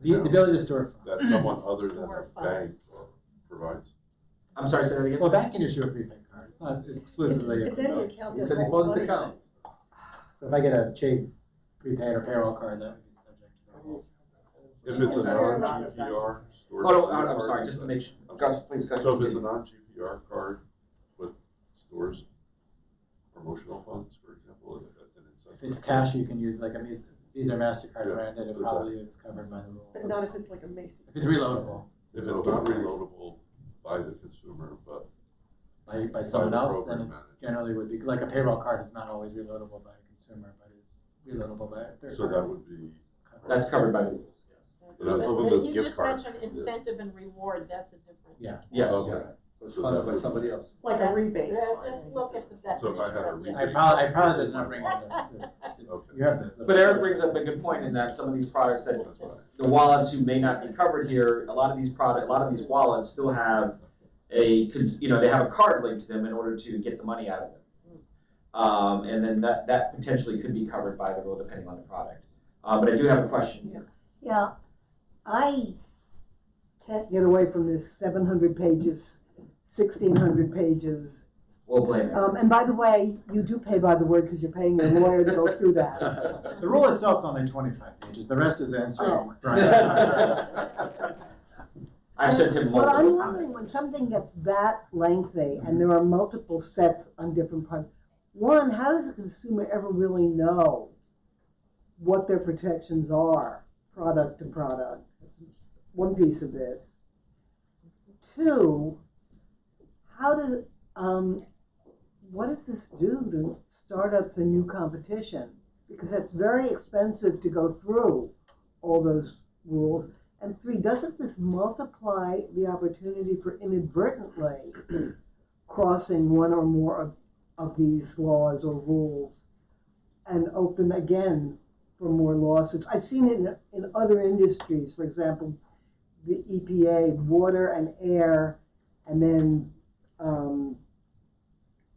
The ability to store that someone other than the bank provides. I'm sorry, say that again. Well, a bank can issue a prepaid card. It's not exclusively. It's any account It's that a holds deposit money. account. So if I get a Chase prepaid or payroll card, that would be subject to the rule. If it's a non-GPR storage. Oh, I'm sorry, just to make sure. Please go ahead. So if it's a non-GPR card with stores promotional funds, for example, an incentive. If it's cash, you can use like a Visa or MasterCard branded, it probably is covered by the rule. But not if it's like a Macy's. If it's reloadable. If it's not reloadable by the consumer, but by someone else, then program it generally would be, like a payroll card is not always reloadable by a consumer, but it's reloadable by a third so party. that would be. That's covered by the rules. But I'm But talking about you gift just cards. mentioned incentive and reward, that's a different. Yeah. Yes. Okay. was funded by somebody else. Like a rebate. Let's look at the definition. So if I had a of it. I probably did not bring it up. Okay. You have the. But Eric brings up a good point in that some of these products that the wallets who may not be covered here, a lot of these wallets still have they have a card linked to them in order to get the money out of them. And then that potentially could be covered by the rule depending on the product. But I do have a question here. Yeah, I can't get away from this 700 pages, 1,600 pages. We'll blame it. And by the way, you do pay by the word because you're paying your lawyer to go through that. The rule itself is only 25 pages. The rest is answering. I've sent him But multiple I'm comments. wondering, when something gets that lengthy and there are multiple sets on different parts, one, how does a consumer ever really know what their protections are, product to product? One piece of this. Two, what does this do to startups and new competition? Because it's very expensive to go through all those rules. And three, doesn't this multiply the opportunity for inadvertently crossing one or more of these laws or rules and open again for more lawsuits? I've seen it in other industries, for example, the EPA, water and air, and then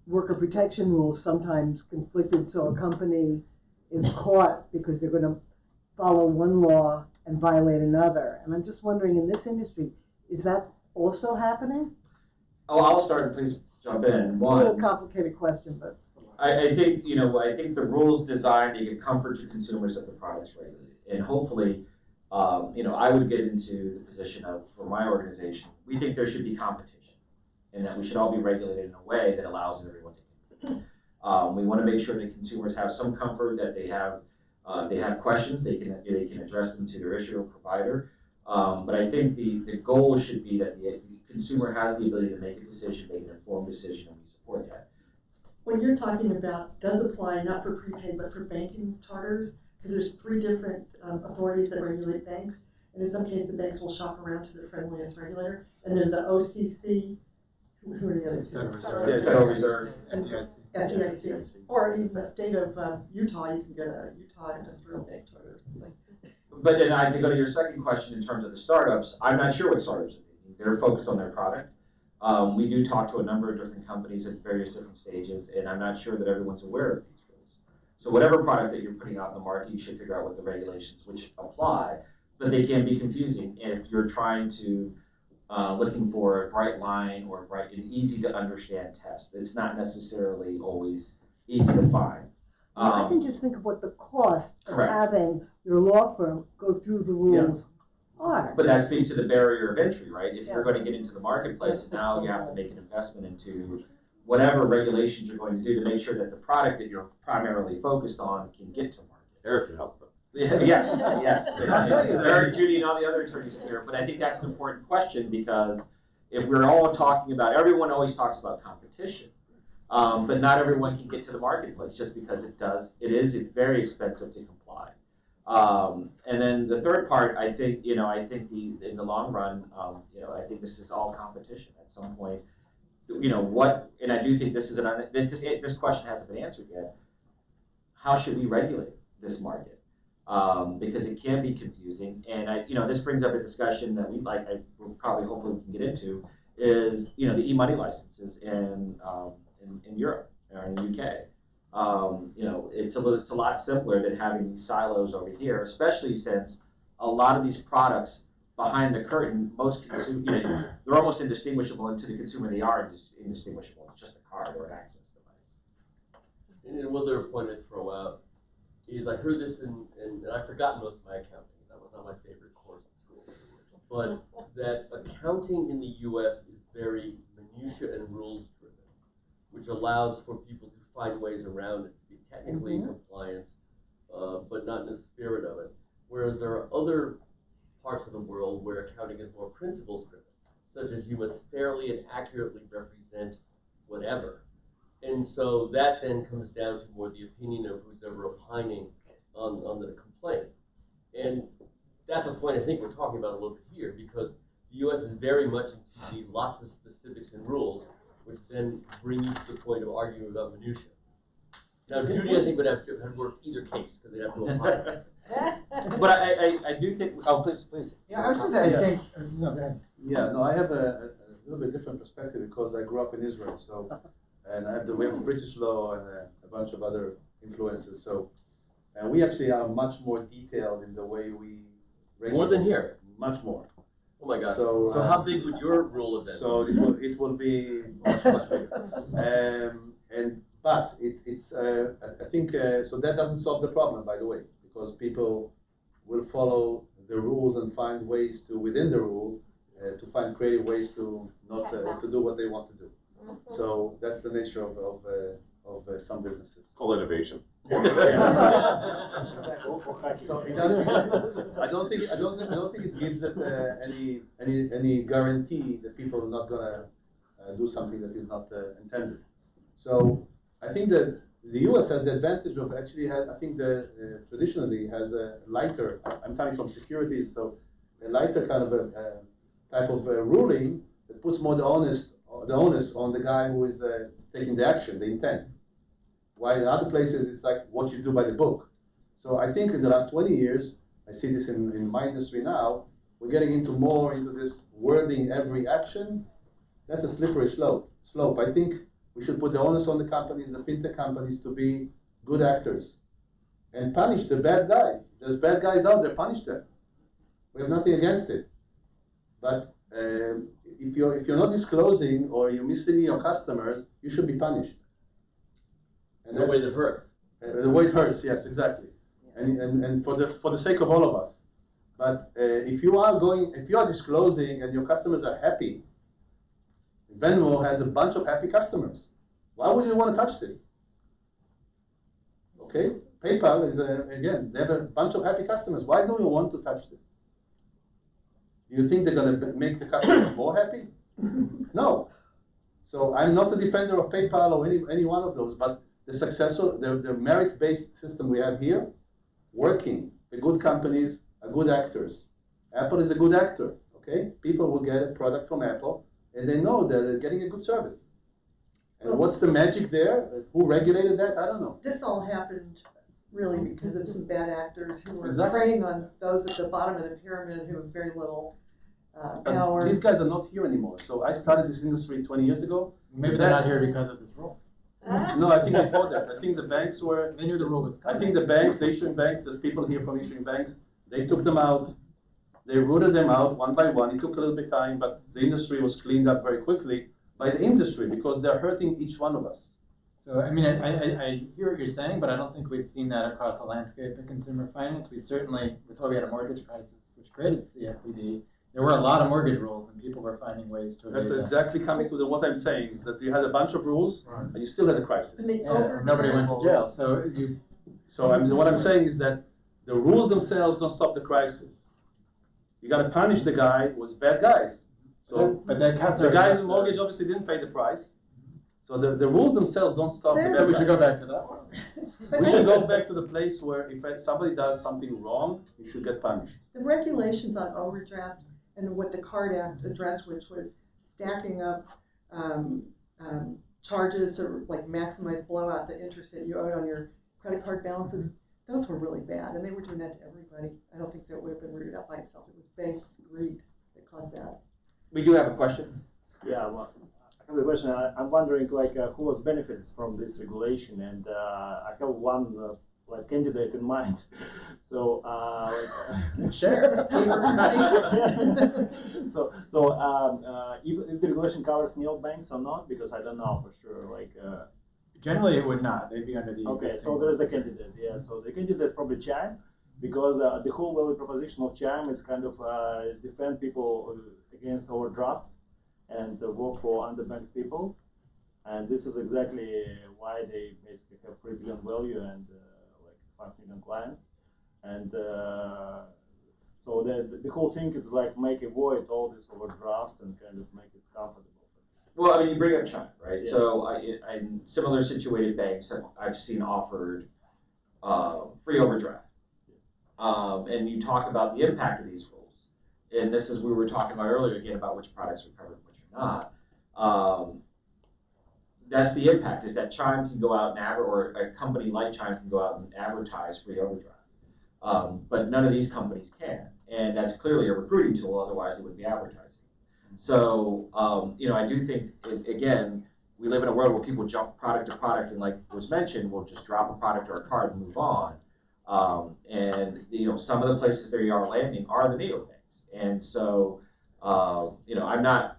worker protection rules sometimes conflicted, so a company is caught because they're going to follow one law and violate another. And I'm just wondering, in this industry, is that also happening? Oh, I'll start and please jump in. A One, little complicated question, but I think the rules designed to give comfort to consumers that the product's regulated, and hopefully, I would get into the position of, for my organization, we think there should be competition, and that we should all be regulated in a way that allows everyone to compete. We want to make sure that consumers have some comfort, that they have questions, they can address them to their issuer provider. But I think the goal should be that the consumer has the ability to make a decision, make an informed decision, and we support that. What you're talking about does apply not for prepaid, but for banking charters, because there's 3 different authorities that regulate banks, and in some cases, the banks will shop around to the friendliest regulator, and then the OCC, who are the other two? Federal Reserve. FDIC, or even the state of Utah, you can get a Utah industrial bank charter or something. But then I to go to your second question in terms of the startups, I'm not sure what startups are thinking. They're focused on their product. We do talk to a number of different companies at various different stages, and I'm not sure that everyone's aware of these rules. So whatever product that you're putting out in the market, you should figure out what the regulations which apply, but they can be confusing if you're trying to looking for a bright line or an easy to understand test. It's not necessarily always easy to find. I can just think of what the cost of Correct. having your law firm go through the rules are. But that speaks to the barrier of entry, right? If you're going to get into the marketplace, and now you have to make an investment into whatever regulations you're going to do to make sure that the product that you're primarily focused on can get to market. Eric can help them. Yes, yes. I'll tell you that- Eric, Judy, and all the other attorneys are here, but I think that's an important question, because if we're all talking about, everyone always talks about competition, but not everyone can get to the marketplace just because it is very expensive to comply. And then the third part, I think, in the long run, I think this is all competition at some point. And I do think this question hasn't been answered yet. How should we regulate this market? Because it can be confusing, and this brings up a discussion that hopefully we can get into, is the e-money licenses in Europe or in the UK. It's a lot simpler than having these silos over here, especially since a lot of these products behind the curtain, they're almost indistinguishable, and to the consumer they are indistinguishable. It's just a card or an access device. And one other point I'd throw out is I heard this and I've forgotten most of my accounting. That was not my favorite course in school. But that accounting in the U.S. is very minutiae and rules driven, which allows for people to find ways around it to be technically in compliance, but not in the spirit of it. Whereas there are other parts of the world where accounting is more principles driven, such as you must fairly and accurately represent whatever. And so that then comes down to more the opinion of who's ever opining on the complaint. And that's a point I think we're talking about a little bit here, because the the U.S. is very much into the lots of specifics and rules, which then bring you to the point of arguing about minutia. Now, Judy, I think, would have to work either case because they'd have to go higher. But I do think, oh, please. Yeah, I was just saying, I think, no, go ahead. Yeah, no, I have a little bit different perspective because I grew up in Israel, so, and we have British law and a bunch of other influences, so, and we actually are much more detailed in the way we regulate. More than here. Much more. Oh my God. So how big would your rule have been? So it will be much bigger. But it's I think so that doesn't solve the problem, by the way, because people will follow the rules and find ways to within the rule to find creative ways to not to do what they want to do. So that's the nature of some businesses. Called innovation. So I don't think it gives it any guarantee that people are not gonna do something that is not intended. So I think that the U.S. has the advantage of actually traditionally has a lighter. I'm coming from securities, so a lighter kind of a type of ruling that puts more the onus on the guy who is taking the action, the intent. While in other places, it's like what you do by the book. So I think in the last 20 years, I see this in my industry now, we're getting more into this wording every action. That's a slippery slope. I think we should put the onus on the companies, the fintech companies, to be good actors and punish the bad guys. There's bad guys out there, punish them. We have nothing against it. But if you're not disclosing or you're misleading your customers, you should be punished. And the way that hurts. The way it hurts, yes, exactly. And for the sake of all of us. But if you are disclosing and your customers are happy, Venmo has a bunch of happy customers. Why would you want to touch this? Okay, PayPal is again, they have a bunch of happy customers. Why do you want to touch this? Do you think they're going to make the customers more happy? No. So I'm not a defender of PayPal or any one of those, but the merit-based system we have here, working. The good companies are good actors. Apple is a good actor. Okay, people will get a product from Apple, and they know that they're getting a good service. And what's the magic there? Who regulated that? I don't know. This all happened really because of some bad actors who were Exactly. preying on those at the bottom of the pyramid who have very little power. These guys are not here anymore. So I started this industry 20 years ago. Maybe they're not here because of this rule. No, I think before that. I think the banks were. They knew the rule was coming. I think the banks, the issuing banks, there's people here from issuing banks, they took them out. They rooted them out one by one. It took a little bit of time, but the industry was cleaned up very quickly by the industry because they're hurting each one of us. So, I mean, I hear what you're saying, but I don't think we've seen that across the landscape of consumer finance. We certainly, before we had a mortgage crisis, which created the CFPB, there were a lot of mortgage rules, and people were finding ways to That's evade them. exactly comes to what I'm saying, is that you had a bunch of rules, and you still had a crisis. And they Yeah, nobody went to jail. So what I'm saying is that the rules themselves don't stop the crisis. You got to punish the guy who was bad guys. So but that counts the guys in mortgage obviously didn't pay the price. So the rules themselves don't stop the bad guys. We should go back to that one. We should go back to the place where if somebody does something wrong, you should get punished. The regulations on overdraft and what the Card Act addressed, which was stacking up charges to like maximize blowout the interest that you owed on your credit card balances, those were really bad, and they were doing that to everybody. I don't think that would have been rooted out by itself. It was banks' greed that caused that. We do have a question. Yeah, well, I have a question. I'm wondering, who was benefited from this regulation, and I have one candidate in mind. So, share. If the regulation covers neobanks or not, because I don't know for sure. Generally, it would not. They'd be under the Okay, existing so there's the rules. candidate. Yeah, so the candidate is probably Chime, because the whole value proposition of Chime is kind of defend people against overdrafts and work for underbanked people, and this is exactly why they basically have 3 billion value and 5 million clients, and so the whole thing is make avoid all these overdrafts and kind of make it comfortable. Well, I mean, you bring up Chime, right? Yeah. So, in similar situated banks I've seen offered free overdraft, and you talk about the impact of these rules. and this is we were talking about earlier again about which products are covered and which are not. That's the impact, is that Chime can go out and or a company like Chime can go out and advertise free overdraft. But none of these companies can. And that's clearly a recruiting tool, otherwise it would be advertising. So, I do think, again, we live in a world where people jump product to product and, like was mentioned, will just drop a product or a card and move on. Some of the places they are landing are the neobanks. And so, I'm not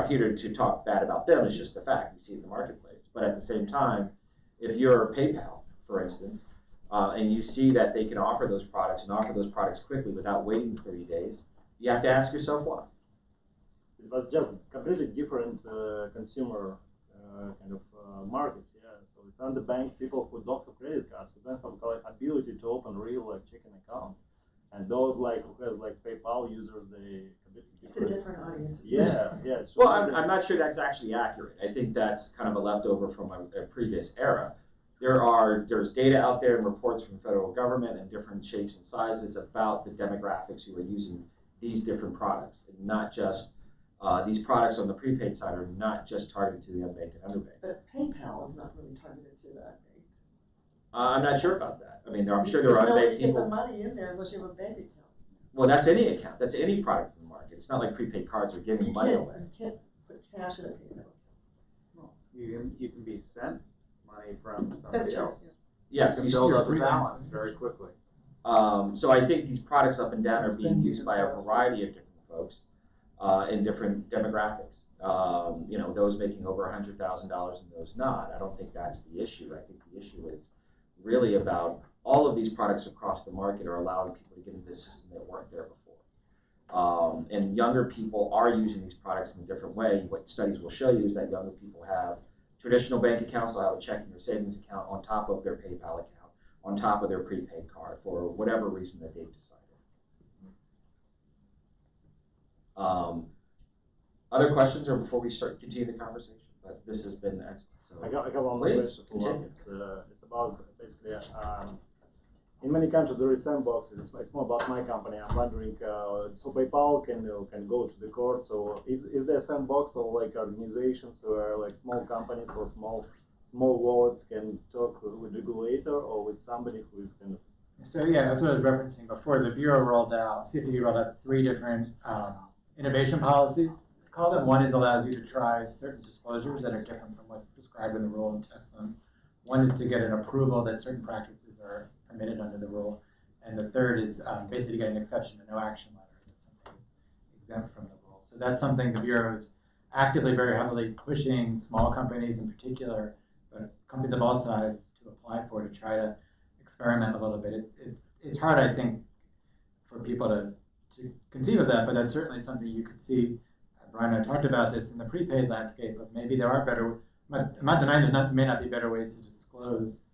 here to talk bad about them. It's just the fact you see it in the marketplace. But at the same time, if you're PayPal, for instance, and you see that they can offer those products and offer those products quickly without waiting 30 days, you have to ask yourself why. It was just completely different consumer markets, yeah. So it's underbanked people who don't have credit cards, who don't have ability to open real checking account. And those who has PayPal users, they completely different. It's a different audience. Yeah. So well, I'm not sure that's actually accurate. I think that's kind of a leftover from a previous era. There's data out there and reports from the federal government and different shapes and sizes about the demographics who are using these different products, and not just these products on the prepaid side are not just targeted to the unbanked and underbanked. But PayPal is not really targeted to the unbanked. I'm not sure about that. I mean, I'm sure there are unbanked people. Get the money in there unless you have a bank account. Well, that's any account. That's any product in the market. It's not like prepaid cards are giving money away. You can't put cash in a PayPal account. You can be sent money from somebody else. Yes, you can build up a balance very quickly. So I think these products up and down are being used by a variety of different folks in different demographics. Those making over $100,000 and those not. I don't think that's the issue. I think the issue is really about all of these products across the market are allowing people to get into this system that weren't there before. And younger people are using these products in a different way. What studies will show you is that younger people have traditional bank accounts, they'll have a checking or savings account on top of their PayPal account, on top of their prepaid card, for whatever reason that they've decided. Other questions, or before we continue the conversation? But this has been excellent. So I got one more question. It's about basically in many countries there is sandboxes. It's more about my company. I'm wondering, so PayPal can go to the court. So is there a sandbox or organizations where small companies or small wallets can talk with regulator or with somebody who is kind of. So yeah, that's what I was referencing before. The Bureau CFPB rolled out 3 different innovation policies. Call them. One is allows you to try certain disclosures that are different from what's prescribed in the rule and test them. One is to get an approval that certain practices are permitted under the rule. And the third is basically to get an exception to no action letter, that something is exempt from the rule. So that's something the Bureau is actively, very heavily pushing small companies in particular, but companies of all sizes to apply for, to try to experiment a little bit. It's hard, I think, for people to conceive of that, but that's certainly something you could see. Brian and I talked about this in the prepaid landscape, but maybe there are better. I'm not denying there may not be better ways to disclose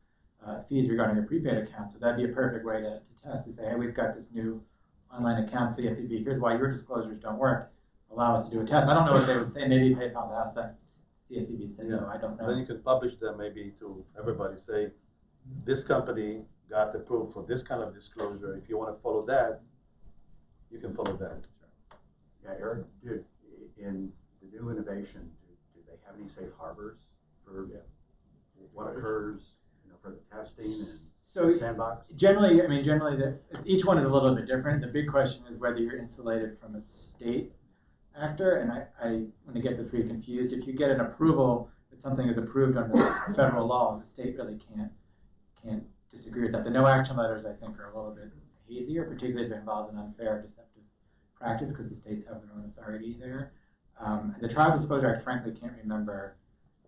fees regarding a prepaid account. So that'd be a perfect way to test, to say, hey, we've got this new online account, CFPB. Here's why your disclosures don't work. Allow us to do a test. I don't know what they would say. Maybe PayPal asked that. CFPB said no. I don't know. Then you could publish them maybe to everybody. Say, this company got approved for this kind of disclosure. If you want to follow that, you can follow that. Yeah, Eric, in the new innovation, do they have any safe harbors for what occurs, for the testing and sandbox? Generally, each one is a little bit different. The big question is whether you're insulated from a state actor, and I want to get the 3 confused. If you get an approval that something is approved under federal law, the state really can't disagree with that. The no action letters, I think, are a little bit hazier, particularly if it involves an unfair, deceptive practice, because the states have their own authority there. The Trial Disclosure Act, frankly, can't remember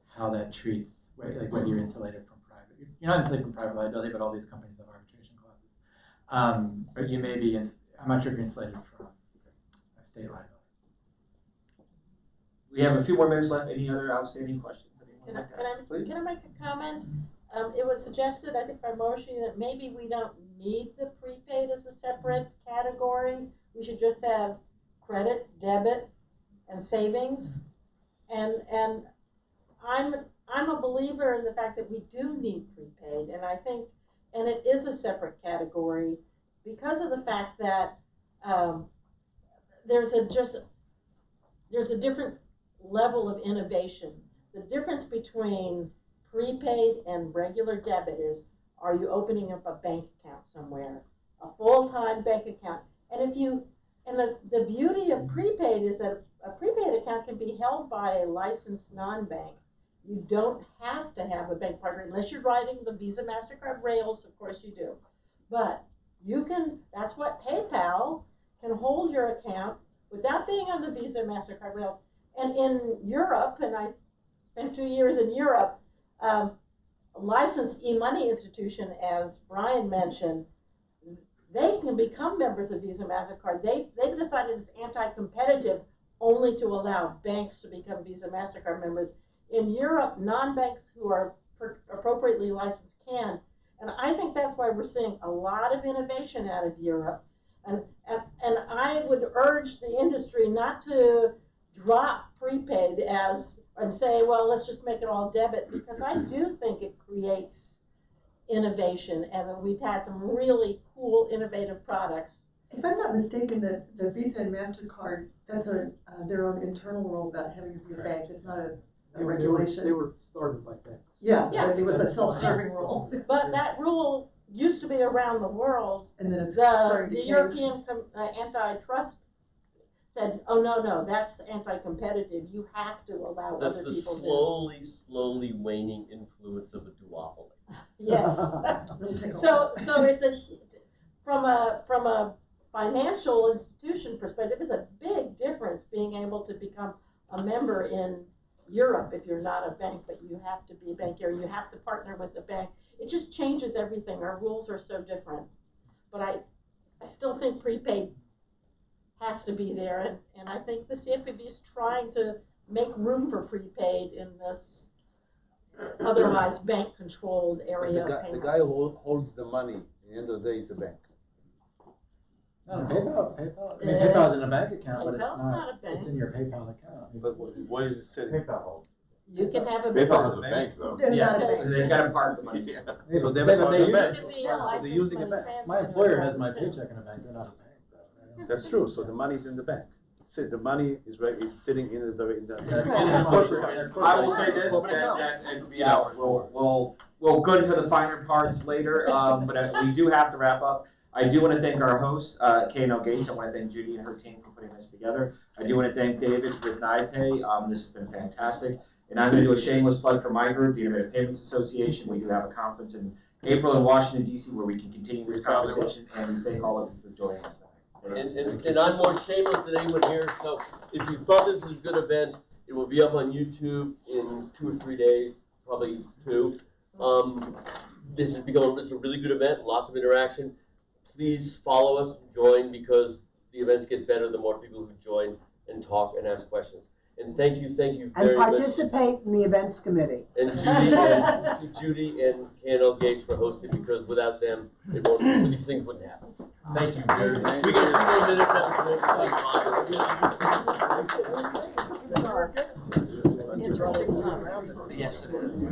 how that treats, whether you're insulated from private. You're not insulated from private liability, but all these companies have arbitration clauses. But you may be, I'm not sure if you're insulated from state liability. We have a few more minutes left. Any other outstanding questions? Can I make a comment? It was suggested, I think by Moshe, that maybe we don't need the prepaid as a separate category. We should just have credit, debit, and savings. And I'm a believer in the fact that we do need prepaid, and I think, and it is a separate category because of the fact that there's a different level of innovation. The difference between prepaid and regular debit is, are you opening up a bank account somewhere, a full-time bank account? And the beauty of prepaid is that a prepaid account can be held by a licensed non-bank. You don't have to have a bank partner unless you're riding the Visa, MasterCard rails, of course you do. But you can, that's what PayPal can hold your account without being on the Visa, MasterCard rails. And in Europe, and I spent 2 years in Europe, a licensed e-money institution, as Brian mentioned, they can become members of Visa, MasterCard. They've decided it's anti-competitive only to allow banks to become Visa, MasterCard members. In Europe, non-banks who are appropriately licensed can. And I think that's why we're seeing a lot of innovation out of Europe. And I would urge the industry not to drop prepaid and say, well, let's just make it all debit, because I do think it creates innovation, and we've had some really cool, innovative products. If I'm not mistaken, the Visa and MasterCard, that's their own internal rule about having to be a bank. It's not a regulation. They were started by banks. Yeah, yes. It was a self-serving rule. But that rule used to be around the world. And then it's starting to the change. European antitrust said, oh, no, that's anti-competitive. You have to allow That's other the people slowly waning influence of a duopoly. Yes. So it's from a financial institution perspective, it's a big difference being able to become a member in Europe if you're not a bank, but you have to be a bank here. You have to partner with the bank. It just changes everything. Our rules are so different. But I still think prepaid has to be there, and I think the CFPB is trying to make room for prepaid in this otherwise bank-controlled area of payments. The guy who holds the money, at the end of the day, is a bank. No, PayPal. I mean, PayPal is in a bank account, but it's PayPal's not a bank. It's in your PayPal account. But where is it sitting? PayPal. You can have a PayPal has a bank though. Yeah, so they've got to park the money. Yeah. So they're But part they of the use- bank. Could be a So they're licensed using a money bank. transfer My employer has too. my paycheck in a bank. They're not a bank, though. That's true. So the money's in the bank. The money is sitting in I will say this, we'll go into the finer parts later, but we do have to wrap up. I do want to thank our hosts, K&L Gates. I want to thank Judy and her team for putting this together. I do want to thank David with NYPAY. This has been fantastic. And I'm going to do a shameless plug for my group, the Innovative Payments Association. We do have a conference in April in Washington, D.C., where we can continue this conversation. And we thank all of you for joining us tonight. And I'm more shameless than anyone here, so if you thought this was a good event, it will be up on YouTube in 2 or 3 days, probably 2. This is a really good event, lots of interaction. Please follow us, join, because the events get better the more people who join and talk and ask questions. And thank you very And much. participate in the events committee. And Judy and K&L Gates for hosting, because without them, these things wouldn't happen. Thank you very much. We got 2 more minutes after Interesting time. Yes, it is.